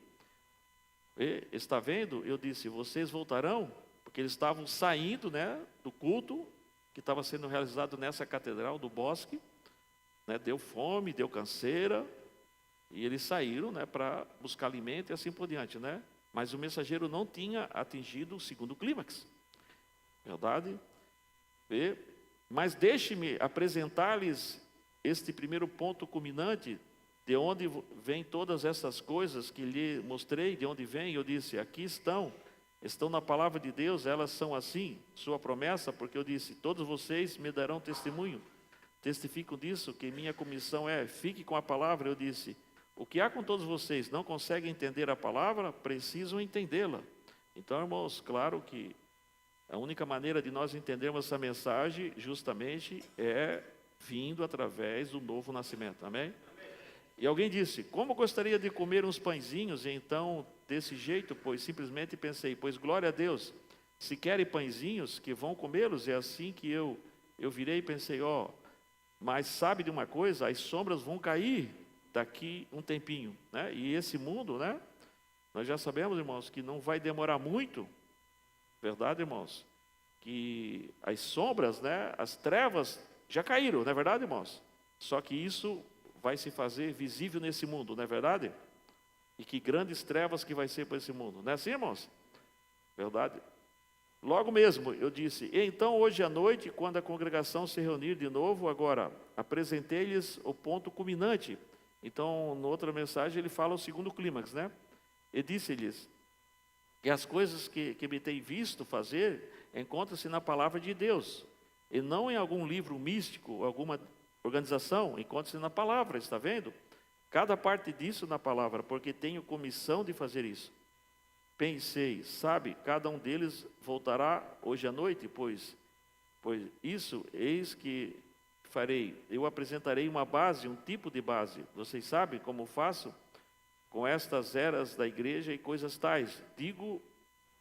E, está vendo? Eu disse, vocês voltarão? Porque eles estavam saindo, né, do culto que estava sendo realizado nessa catedral do Bosque, né, deu fome, deu canseira, e eles saíram, né, para buscar alimento e assim por diante, né? Mas o mensageiro não tinha atingido o segundo clímax, verdade? Mas deixe-me apresentar-lhes este primeiro ponto culminante, de onde vêm todas essas coisas que lhe mostrei, de onde vem. Eu disse, aqui estão na palavra de Deus, elas são assim, sua promessa, porque eu disse, todos vocês me darão testemunho, testificam disso, que minha comissão é, fique com a palavra. Eu disse, o que há com todos vocês, não conseguem entender a palavra, precisam entendê-la. Então, irmãos, claro que a única maneira de nós entendermos essa mensagem, justamente, é vindo através do novo nascimento, amém? E alguém disse, como gostaria de comer uns pãezinhos, e então, desse jeito, pois simplesmente pensei, pois glória a Deus, se querem pãezinhos, que vão comê-los. É assim que eu virei e pensei, mas sabe de uma coisa, as sombras vão cair daqui um tempinho, né? E esse mundo, né? Nós já sabemos, irmãos, que não vai demorar muito, verdade, irmãos? Que as sombras, né? As trevas já caíram, não é verdade, irmãos? Só que isso vai se fazer visível nesse mundo, não é verdade? E que grandes trevas que vai ser para esse mundo, não é assim, irmãos? Verdade? Logo mesmo, eu disse, e então hoje à noite, quando a congregação se reunir de novo, agora, apresentei-lhes o ponto culminante. Então, na outra mensagem, ele fala o segundo clímax, né? E disse-lhes, que as coisas que me tem visto fazer, encontram-se na palavra de Deus, e não em algum livro místico, alguma organização, encontra-se na palavra, está vendo? Cada parte disso na palavra, porque tenho comissão de fazer isso. Pensei, sabe, cada um deles voltará hoje à noite, pois isso, eis que farei. Eu apresentarei uma base, um tipo de base. Vocês sabem como faço com estas eras da igreja e coisas tais. Digo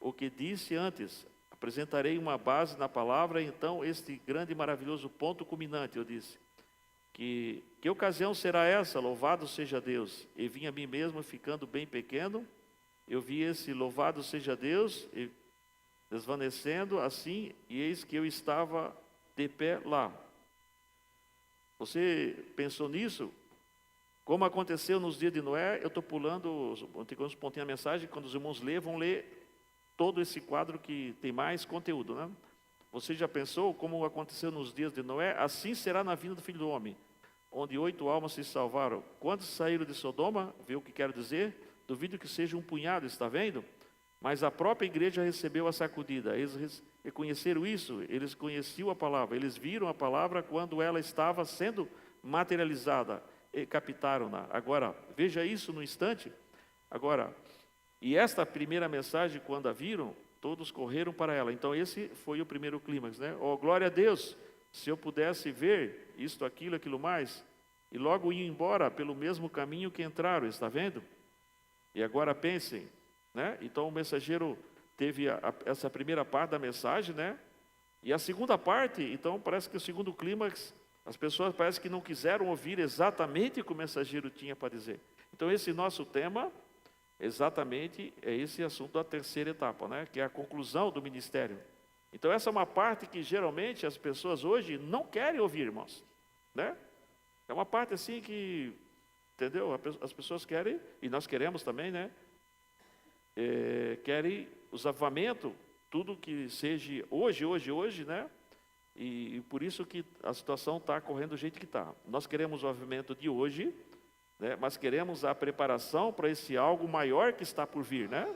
o que disse antes. Apresentarei uma base na palavra, então este grande e maravilhoso ponto culminante, eu disse. Que ocasião será essa? Louvado seja Deus. E vim a mim mesmo ficando bem pequeno. Eu vi esse louvado seja Deus, e desvanecendo assim, e eis que eu estava de pé lá. Você pensou nisso? Como aconteceu nos dias de Noé, eu estou pulando, uns pontinhos a mensagem, quando os irmãos ler, vão ler todo esse quadro que tem mais conteúdo, né? Você já pensou como aconteceu nos dias de Noé? Assim será na vinda do Filho do Homem, onde 8 almas se salvaram. Quantos saíram de Sodoma? Vê o que quero dizer? Duvido que seja um punhado, está vendo? Mas a própria igreja recebeu a sacudida. Eles reconheceram isso, eles conheciam a palavra, eles viram a palavra quando ela estava sendo materializada e captaram-na. Agora, veja isso no instante. Agora, e esta primeira mensagem, quando a viram, todos correram para ela. Então, esse foi o primeiro clímax, né? Oh, glória a Deus! Se eu pudesse ver isto, aquilo mais, e logo ir embora pelo mesmo caminho que entraram, está vendo? E agora pensem, né? Então o mensageiro teve essa primeira parte da mensagem, né? E a segunda parte, então parece que o segundo clímax, as pessoas parece que não quiseram ouvir exatamente o que o mensageiro tinha para dizer. Então esse nosso tema, exatamente, é esse assunto da terceira etapa, né? Que é a conclusão do ministério. Então essa é uma parte que geralmente as pessoas hoje não querem ouvir, irmãos, né? É uma parte assim que, entendeu? As pessoas querem, e nós queremos também, né? Querem os avivamentos, tudo que seja hoje, né? E por isso que a situação está correndo do jeito que está. Nós queremos o avivamento de hoje, né? Mas queremos a preparação para esse algo maior que está por vir, né?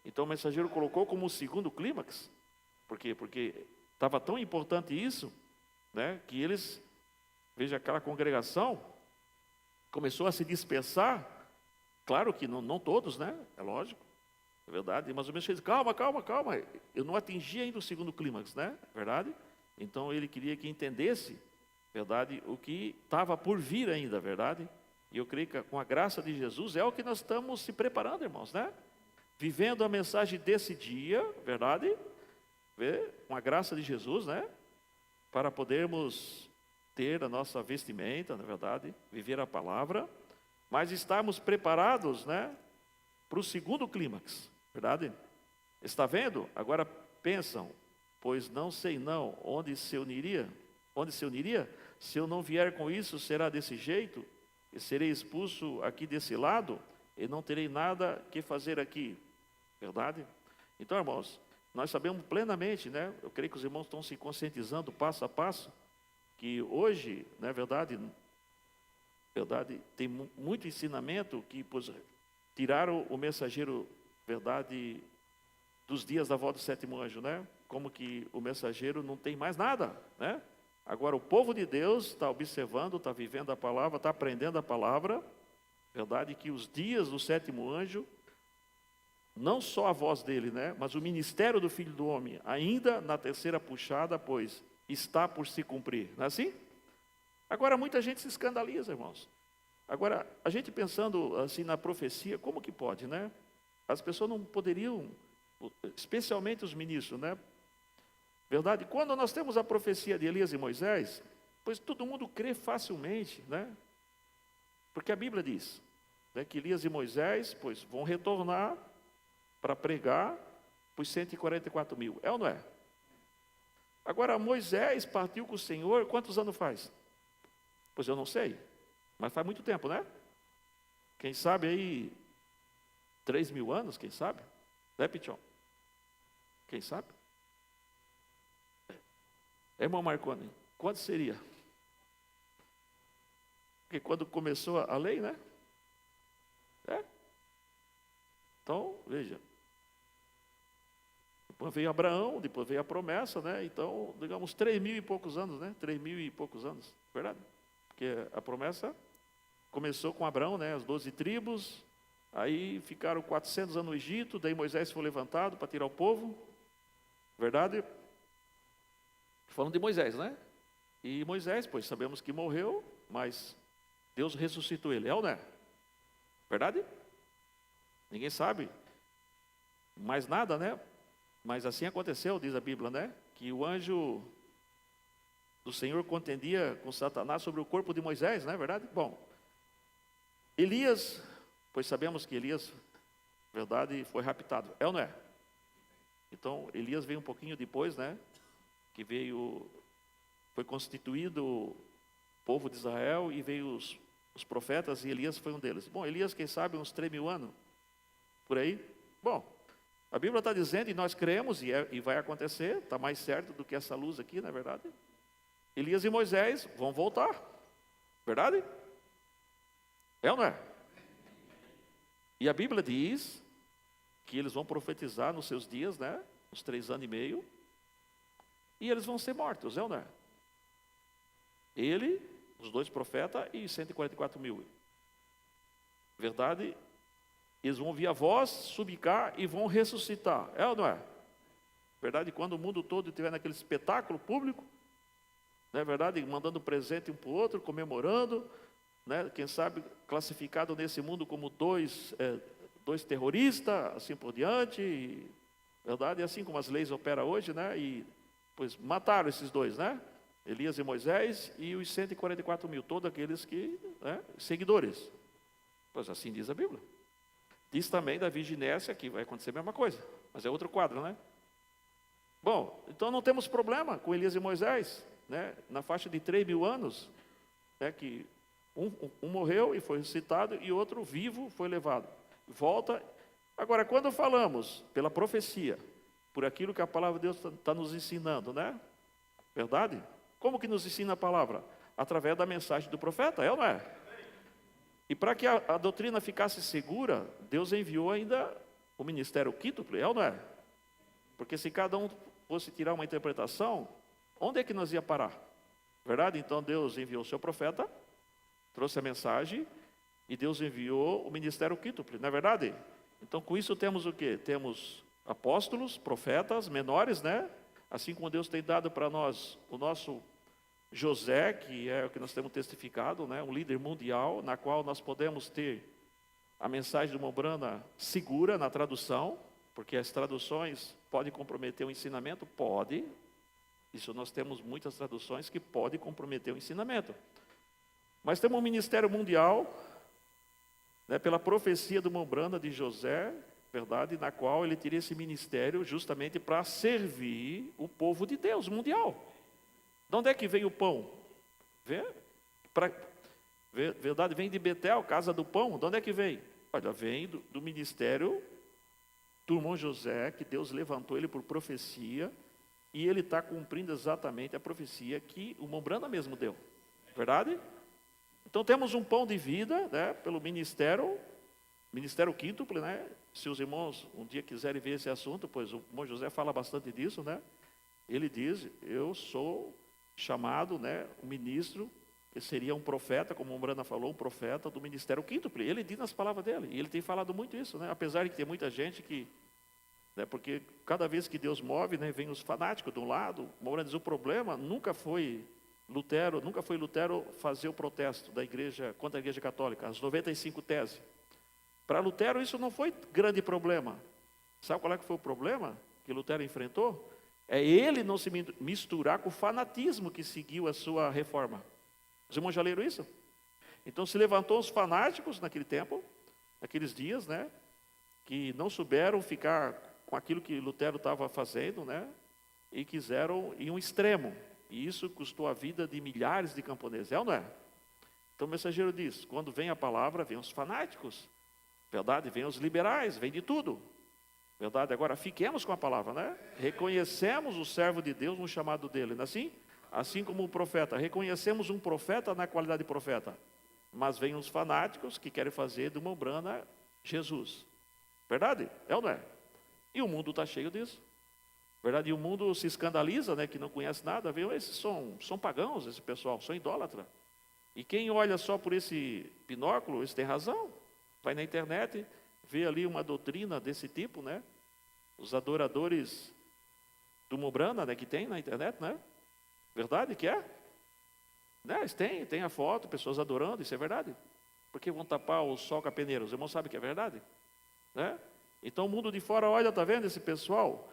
Então o mensageiro colocou como o segundo clímax. Por quê? Porque estava tão importante isso, né? Que eles, veja, aquela congregação começou a se dispersar. Claro que não todos, né? É lógico, é verdade. Mas o mensageiro disse, calma. Eu não atingi ainda o segundo clímax, né? É verdade? Então ele queria que entendesse, verdade, o que estava por vir ainda, verdade? E eu creio que com a graça de Jesus é o que nós estamos se preparando, irmãos, né? Vivendo a mensagem desse dia, verdade? Com a graça de Jesus, né? Para podermos ter a nossa vestimenta, na verdade, viver a palavra, mas estarmos preparados, né? Para o segundo clímax, verdade? Está vendo? Agora pensam, pois não sei não, onde se uniria? Se eu não vier com isso, será desse jeito, e serei expulso aqui desse lado, e não terei nada que fazer aqui, verdade? Então, irmãos, nós sabemos plenamente, né? Eu creio que os irmãos estão se conscientizando passo a passo, que hoje, não é verdade, tem muito ensinamento que tiraram o mensageiro, verdade, dos dias da volta do sétimo anjo, né? Como que o mensageiro não tem mais nada, né? Agora o povo de Deus está observando, está vivendo a palavra, está aprendendo a palavra, verdade, que os dias do sétimo anjo, não só a voz dele, né? Mas o ministério do Filho do Homem, ainda na terceira puxada, pois está por se cumprir, não é assim? Agora muita gente se escandaliza, irmãos. Agora, a gente pensando assim na profecia, como que pode, né? As pessoas não poderiam, especialmente os ministros, né? Verdade? Quando nós temos a profecia de Elias e Moisés, pois todo mundo crê facilmente, né? Porque a Bíblia diz, né, que Elias e Moisés, pois, vão retornar para pregar para os 144 mil. É ou não é? Agora, Moisés partiu com o Senhor, quantos anos faz? Pois eu não sei, mas faz muito tempo, né? Quem sabe aí, 3.000 anos, quem sabe? Né, Pichon? Quem sabe? Irmão Marconi, quanto seria? Porque quando começou a lei, né? É? Então, veja. Depois veio Abraão, depois veio a promessa, né? Então, digamos, 3.000 e poucos anos, né? 3.000 e poucos anos, verdade? Porque a promessa começou com Abraão, né? As 12 tribos, aí ficaram 400 anos no Egito, daí Moisés foi levantado para tirar o povo, verdade? Falando de Moisés, né? E Moisés, pois sabemos que morreu, mas Deus ressuscitou ele, é ou não é? Verdade? Ninguém sabe mais nada, né? Mas assim aconteceu, diz a Bíblia, né? Que o anjo do Senhor contendia com Satanás sobre o corpo de Moisés, não é verdade? Bom, Elias, pois sabemos que Elias, verdade, foi raptado, é ou não é? Então, Elias veio um pouquinho depois, né? Que foi constituído o povo de Israel e veio os profetas e Elias foi um deles. Bom, Elias, quem sabe, uns 3.000 anos, por aí. Bom, a Bíblia está dizendo, e nós cremos, e vai acontecer, está mais certo do que essa luz aqui, não é verdade? Elias e Moisés vão voltar, verdade? É ou não é? E a Bíblia diz que eles vão profetizar nos seus dias, né? Uns 3 anos e meio, e eles vão ser mortos, é ou não é? Ele, os 2 profetas e 144 mil. Verdade? Eles vão ouvir a voz, subir cá e vão ressuscitar. É ou não é? Verdade? Quando o mundo todo estiver naquele espetáculo público, não é verdade? Mandando presente um para o outro, comemorando, né? Quem sabe classificado nesse mundo como dois terroristas, assim por diante, verdade? Assim como as leis operam hoje, né? E pois mataram esses 2, né? Elias e Moisés e os 144 mil, todos aqueles que, né? Seguidores. Pois assim diz a Bíblia. Diz também da virginésia que vai acontecer a mesma coisa, mas é outro quadro, né? Bom, então não temos problema com Elias e Moisés, né? Na faixa de 3.000 anos, né? Que um morreu e foi ressuscitado e outro vivo foi levado. Volta. Agora, quando falamos pela profecia, por aquilo que a palavra de Deus está nos ensinando, né? Verdade? Como que nos ensina a palavra? Através da mensagem do profeta, é ou não é? E para que a doutrina ficasse segura, Deus enviou ainda o ministério quíntuple, é ou não é? Porque se cada um fosse tirar uma interpretação, onde é que nós ia parar? Verdade? Então Deus enviou o seu profeta, trouxe a mensagem, e Deus enviou o ministério quíntuple, não é verdade? Então com isso temos o quê? Temos apóstolos, profetas, menores, né? Assim como Deus tem dado para nós o nosso José, que é o que nós temos testificado, né? Um líder mundial, na qual nós podemos ter a mensagem do Mombrana segura na tradução, porque as traduções podem comprometer o ensinamento? Pode. Isso nós temos muitas traduções que podem comprometer o ensinamento. Mas temos um ministério mundial, né, pela profecia do Mombrana de José, verdade, na qual ele teria esse ministério justamente para servir o povo de Deus mundial. De onde é que veio o pão? Verdade, vem de Betel, casa do pão. De onde é que vem? Olha, vem do ministério do irmão José, que Deus levantou ele por profecia, e ele está cumprindo exatamente a profecia que o Mombrana mesmo deu. Verdade? Então temos um pão de vida, né, pelo ministério quíntuple, né? Se os irmãos um dia quiserem ver esse assunto, pois o irmão José fala bastante disso, né? Ele diz, eu sou chamado, né, um ministro, que seria um profeta, como o Mombrana falou, um profeta do ministério quíntuple. Ele diz nas palavras dele, e ele tem falado muito isso, né? Apesar de que tem muita gente que, né, porque cada vez que Deus move, né, vem os fanáticos de um lado. O Mombrana diz, o problema nunca foi Lutero, nunca foi Lutero fazer o protesto da igreja contra a igreja católica, as 95 teses. Para Lutero isso não foi grande problema. Sabe qual é que foi o problema que Lutero enfrentou? É ele não se misturar com o fanatismo que seguiu a sua reforma. Os irmãos já leram isso? Então se levantou os fanáticos naquele tempo, naqueles dias, né? Que não souberam ficar com aquilo que Lutero estava fazendo, né? E quiseram ir um extremo. E isso custou a vida de milhares de camponeses, é ou não é? Então o mensageiro diz, quando vem a palavra, vem os fanáticos. Verdade? Vem os liberais, vem de tudo. Verdade? Agora, fiquemos com a palavra, né? Reconhecemos o servo de Deus no chamado dele, não é assim? Assim como o profeta. Reconhecemos um profeta na qualidade de profeta. Mas vem os fanáticos que querem fazer de uma Umbanda Jesus. Verdade? É ou não é? E o mundo está cheio disso. Verdade? E o mundo se escandaliza, né? Que não conhece nada. Vê, esses são pagãos, esse pessoal, são idólatras. E quem olha só por esse binóculo, esse tem razão. Vai na internet, vê ali uma doutrina desse tipo, né? Os adoradores do Umbanda, né? Que tem na internet, né? Verdade que é? Né? Tem a foto, pessoas adorando, isso é verdade. Porque vão tapar o sol com a peneira? Os irmãos sabem que é verdade? Né? Então o mundo de fora olha, está vendo esse pessoal?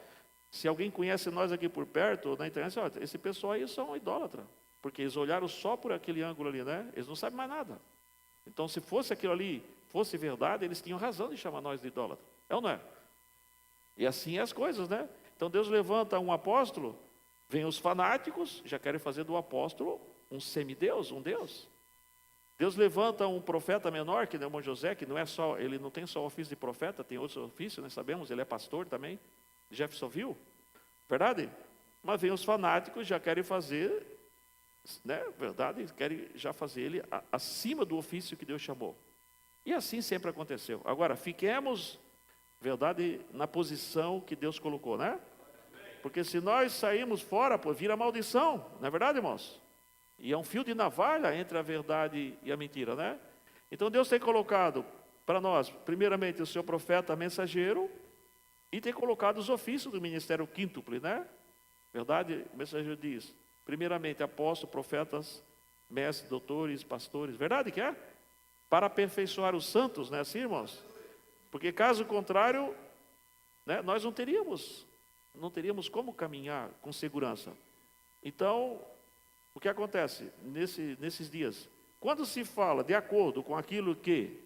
Se alguém conhece nós aqui por perto, na internet, olha, esse pessoal aí são idólatras. Porque eles olharam só por aquele ângulo ali, né? Eles não sabem mais nada. Então se fosse aquilo ali, fosse verdade, eles tinham razão de chamar nós de idólatra. É ou não é? E assim é as coisas, né? Então Deus levanta um apóstolo, vem os fanáticos, já querem fazer do apóstolo um semideus, um Deus. Deus levanta um profeta menor, que é o irmão José, que não é só, ele não tem só o ofício de profeta, tem outros ofícios, nós sabemos, ele é pastor também, Jeffersonville, verdade? Mas vem os fanáticos, já querem fazer, né, verdade? Querem já fazer ele acima do ofício que Deus chamou. E assim sempre aconteceu. Agora, fiquemos, verdade, na posição que Deus colocou, né? Porque se nós sairmos fora, pô, vira maldição, não é verdade, irmãos? E é um fio de navalha entre a verdade e a mentira, né? Então Deus tem colocado para nós, primeiramente, o seu profeta mensageiro, e tem colocado os ofícios do ministério quíntuple, né? Verdade? O mensageiro diz, primeiramente, apóstolos, profetas, mestres, doutores, pastores. Verdade que é? Para aperfeiçoar os santos, né? Assim, irmãos? Porque caso contrário, né, nós não teríamos como caminhar com segurança. Então, o que acontece nesses dias? Quando se fala de acordo com aquilo que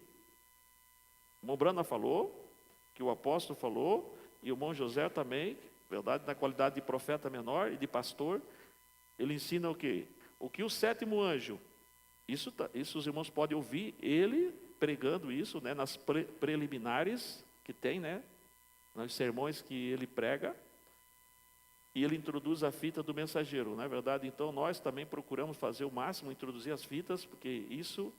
o Mombrana falou, que o apóstolo falou, e o irmão José também, verdade, na qualidade de profeta menor e de pastor, ele ensina o quê? O que o sétimo anjo, isso os irmãos podem ouvir ele pregando isso, né, nas preliminares que tem, né, nos sermões que ele prega, e ele introduz a fita do mensageiro, não é verdade? Então nós também procuramos fazer o máximo, introduzir as fitas, porque isso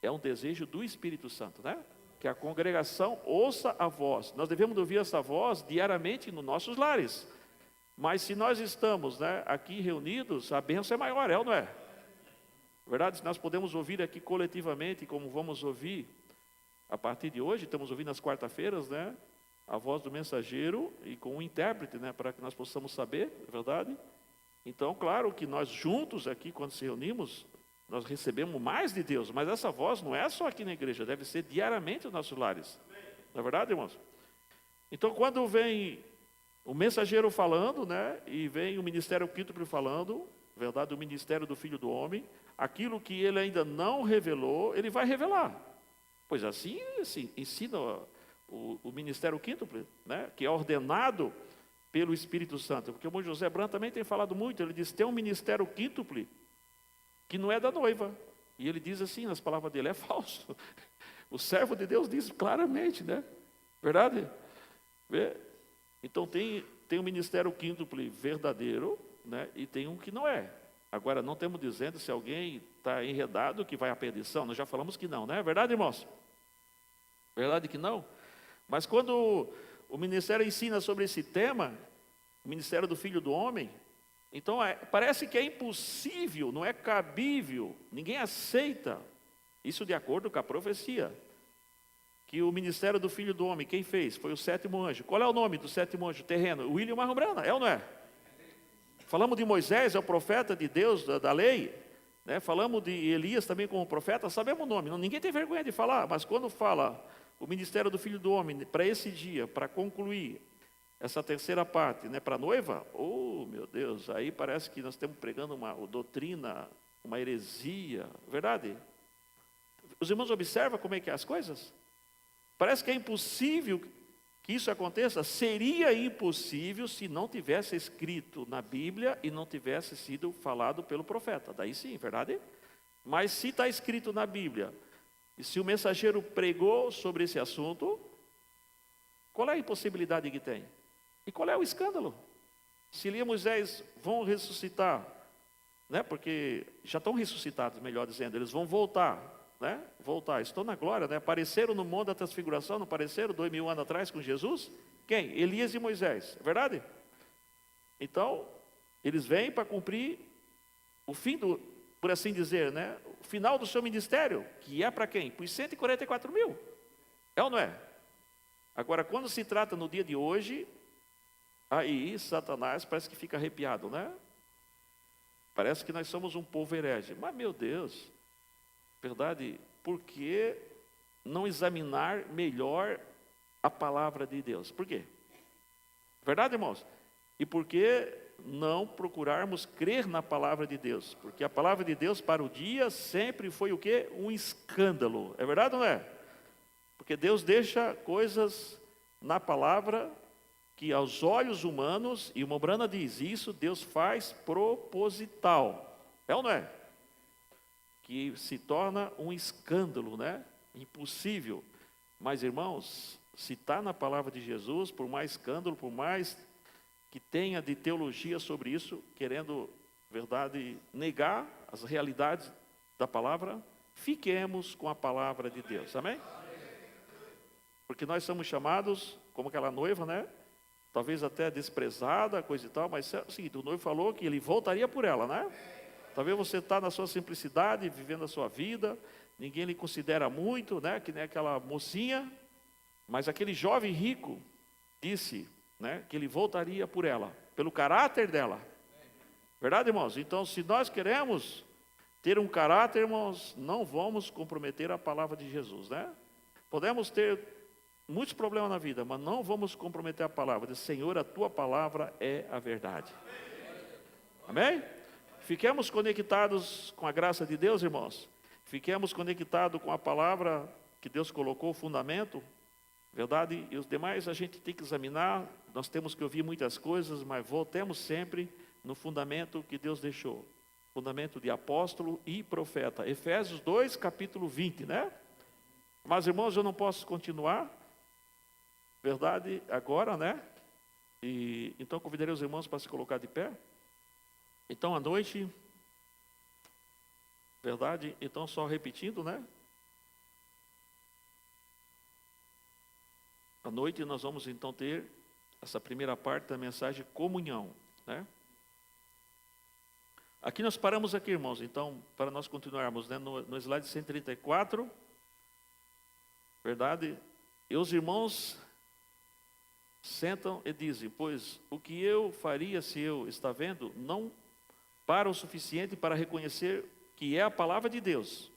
é um desejo do Espírito Santo, né? Que a congregação ouça a voz. Nós devemos ouvir essa voz diariamente nos nossos lares. Mas se nós estamos, né, aqui reunidos, a bênção é maior, é ou não é? Verdade? Se nós podemos ouvir aqui coletivamente, como vamos ouvir a partir de hoje, estamos ouvindo nas quarta-feiras, né? A voz do mensageiro e com um intérprete, né, para que nós possamos saber, é verdade? Então, claro que nós juntos aqui, quando se reunimos, nós recebemos mais de Deus, mas essa voz não é só aqui na igreja, deve ser diariamente nos nossos lares. Não é verdade, irmãos? Então, quando vem o mensageiro falando, né, e vem o ministério quíntuple falando, verdade, o ministério do Filho do Homem, aquilo que ele ainda não revelou, ele vai revelar. Pois assim ensina o ministério quíntuple, né, que é ordenado pelo Espírito Santo. Porque o irmão José Branco também tem falado muito, ele diz, tem um ministério quíntuple que não é da noiva. E ele diz assim, nas palavras dele, é falso. O servo de Deus diz claramente, né? Verdade? Então tem um ministério quíntuple verdadeiro, né, e tem um que não é. Agora, não estamos dizendo se alguém está enredado que vai à perdição, nós já falamos que não, né? Verdade, irmãos? Verdade que não? Mas quando o ministério ensina sobre esse tema, o ministério do Filho do Homem, então parece que é impossível, não é cabível, ninguém aceita, isso de acordo com a profecia, que o ministério do Filho do Homem, quem fez? Foi o sétimo anjo. Qual é o nome do sétimo anjo terreno? William Marrom Brana, é ou não é? Falamos de Moisés, é o profeta de Deus, da lei, né? Falamos de Elias também como profeta, sabemos o nome, ninguém tem vergonha de falar, mas quando fala o ministério do Filho do Homem, para esse dia, para concluir essa terceira parte, né, para a noiva, oh meu Deus, aí parece que nós estamos pregando uma doutrina, uma heresia, verdade? Os irmãos observam como é que é as coisas? Parece que é impossível que isso aconteça. Seria impossível se não tivesse escrito na Bíblia e não tivesse sido falado pelo profeta. Daí sim, verdade? Mas se está escrito na Bíblia, e se o mensageiro pregou sobre esse assunto, qual é a impossibilidade que tem? E qual é o escândalo? Se Elias e Moisés vão ressuscitar, né? Porque já estão ressuscitados, melhor dizendo, eles vão voltar, né? Voltar, estão na glória, né? Apareceram no monte da transfiguração, não apareceram 2000 anos atrás com Jesus? Quem? Elias e Moisés, é verdade? Então, eles vêm para cumprir o fim do, por assim dizer, né? O final do seu ministério, que é para quem? Para os 144 mil, é ou não é? Agora, quando se trata no dia de hoje, aí Satanás parece que fica arrepiado, né? Parece que nós somos um povo herege. Mas, meu Deus, verdade, por que não examinar melhor a palavra de Deus? Por quê? Verdade, irmãos? E por que não procurarmos crer na palavra de Deus? Porque a palavra de Deus para o dia sempre foi o quê? Um escândalo. É verdade ou não é? Porque Deus deixa coisas na palavra que aos olhos humanos, e o Mombrana diz, isso Deus faz proposital. É ou não é? Que se torna um escândalo, né? Impossível. Mas, irmãos, se está na palavra de Jesus, por mais escândalo, por mais que tenha de teologia sobre isso, querendo, verdade, negar as realidades da palavra, fiquemos com a palavra de Deus. Amém? Porque nós somos chamados, como aquela noiva, né? Talvez até desprezada, coisa e tal, mas é o seguinte, o noivo falou que ele voltaria por ela, né? Talvez você está na sua simplicidade, vivendo a sua vida, ninguém lhe considera muito, né? Que nem aquela mocinha, mas aquele jovem rico disse, né? Que ele voltaria por ela, pelo caráter dela. Verdade, irmãos? Então, se nós queremos ter um caráter, irmãos, não vamos comprometer a palavra de Jesus, né? Podemos ter muitos problemas na vida, mas não vamos comprometer a palavra. Diz, Senhor, a tua palavra é a verdade. Amém? Fiquemos conectados com a graça de Deus, irmãos. Fiquemos conectados com a palavra que Deus colocou, o fundamento, verdade? E os demais a gente tem que examinar. Nós temos que ouvir muitas coisas, mas voltemos sempre no fundamento que Deus deixou. Fundamento de apóstolo e profeta. Efésios 2, capítulo 20, né? Mas, irmãos, eu não posso continuar. Verdade, agora, né? E então convidarei os irmãos para se colocar de pé. Então, à noite, verdade? Então, só repetindo, né? À noite nós vamos então ter essa primeira parte da mensagem comunhão, né? Aqui nós paramos aqui, irmãos, então, para nós continuarmos, né? No slide 134, verdade? E os irmãos sentam e dizem, pois o que eu faria se eu, está vendo, não para o suficiente para reconhecer que é a palavra de Deus.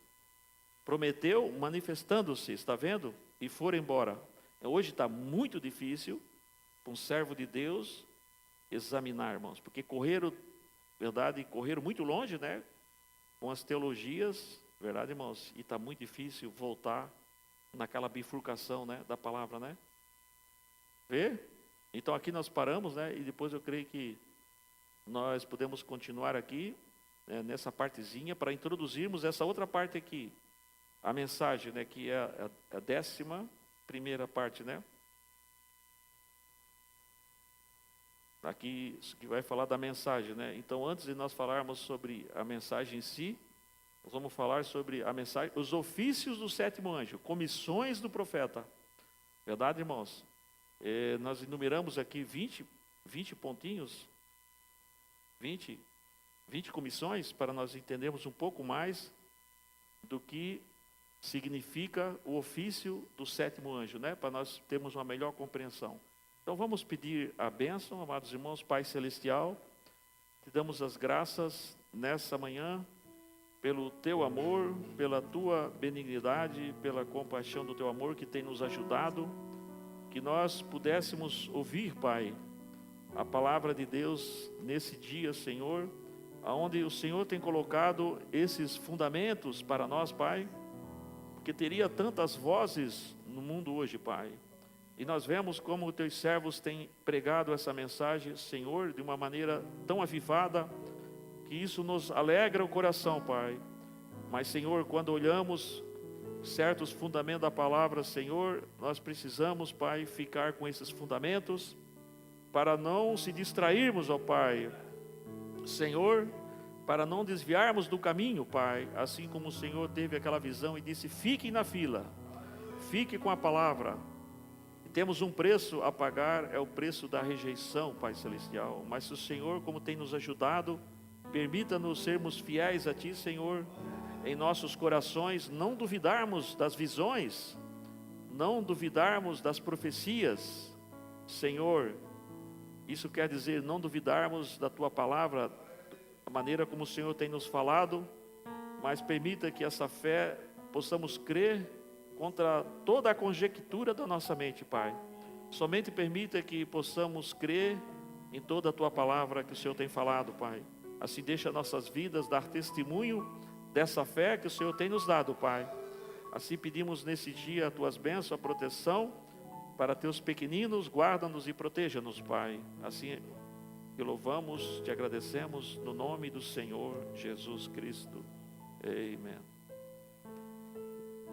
Prometeu manifestando-se, está vendo? E for embora. Hoje está muito difícil para um servo de Deus examinar, irmãos, porque correram, verdade, correram muito longe, né? Com as teologias, verdade, irmãos? E está muito difícil voltar naquela bifurcação, né, da palavra, né? Vê? Então aqui nós paramos, né? E depois eu creio que nós podemos continuar aqui, né, nessa partezinha, para introduzirmos essa outra parte aqui, a mensagem, né? Que é a 11ª parte, né? Aqui que vai falar da mensagem, né? Então, antes de nós falarmos sobre a mensagem em si, nós vamos falar sobre a mensagem, os ofícios do 7º anjo, comissões do profeta. Verdade, irmãos? Nós enumeramos aqui 20 pontinhos, 20 comissões, para nós entendermos um pouco mais do que significa o ofício do 7º anjo, né? Para nós termos uma melhor compreensão. Então vamos pedir a bênção, amados irmãos, Pai Celestial, Te damos as graças nessa manhã, pelo Teu amor, pela Tua benignidade, pela compaixão do Teu amor que tem nos ajudado, que nós pudéssemos ouvir, Pai, a palavra de Deus nesse dia, Senhor, aonde o Senhor tem colocado esses fundamentos para nós, Pai, porque teria tantas vozes no mundo hoje, Pai. E nós vemos como os Teus servos têm pregado essa mensagem, Senhor, de uma maneira tão avivada, que isso nos alegra o coração, Pai. Mas, Senhor, quando olhamos certos fundamentos da palavra, Senhor, nós precisamos, Pai, ficar com esses fundamentos, para não se distrairmos, ó Pai, Senhor, para não desviarmos do caminho, Pai, assim como o Senhor teve aquela visão e disse: fiquem na fila, fique com a palavra. E temos um preço a pagar, é o preço da rejeição, Pai Celestial. Mas o Senhor, como tem nos ajudado, permita-nos sermos fiéis a Ti, Senhor, em nossos corações, não duvidarmos das visões, não duvidarmos das profecias, Senhor. Isso quer dizer não duvidarmos da Tua palavra, a maneira como o Senhor tem nos falado, mas permita que essa fé possamos crer contra toda a conjectura da nossa mente, Pai. Somente permita que possamos crer em toda a Tua palavra que o Senhor tem falado, Pai. Assim deixa nossas vidas dar testemunho dessa fé que o Senhor tem nos dado, Pai. Assim pedimos nesse dia a Tuas bênçãos, a proteção para Teus pequeninos, guarda-nos e proteja-nos, Pai. Assim te louvamos, te agradecemos no nome do Senhor Jesus Cristo. Amém.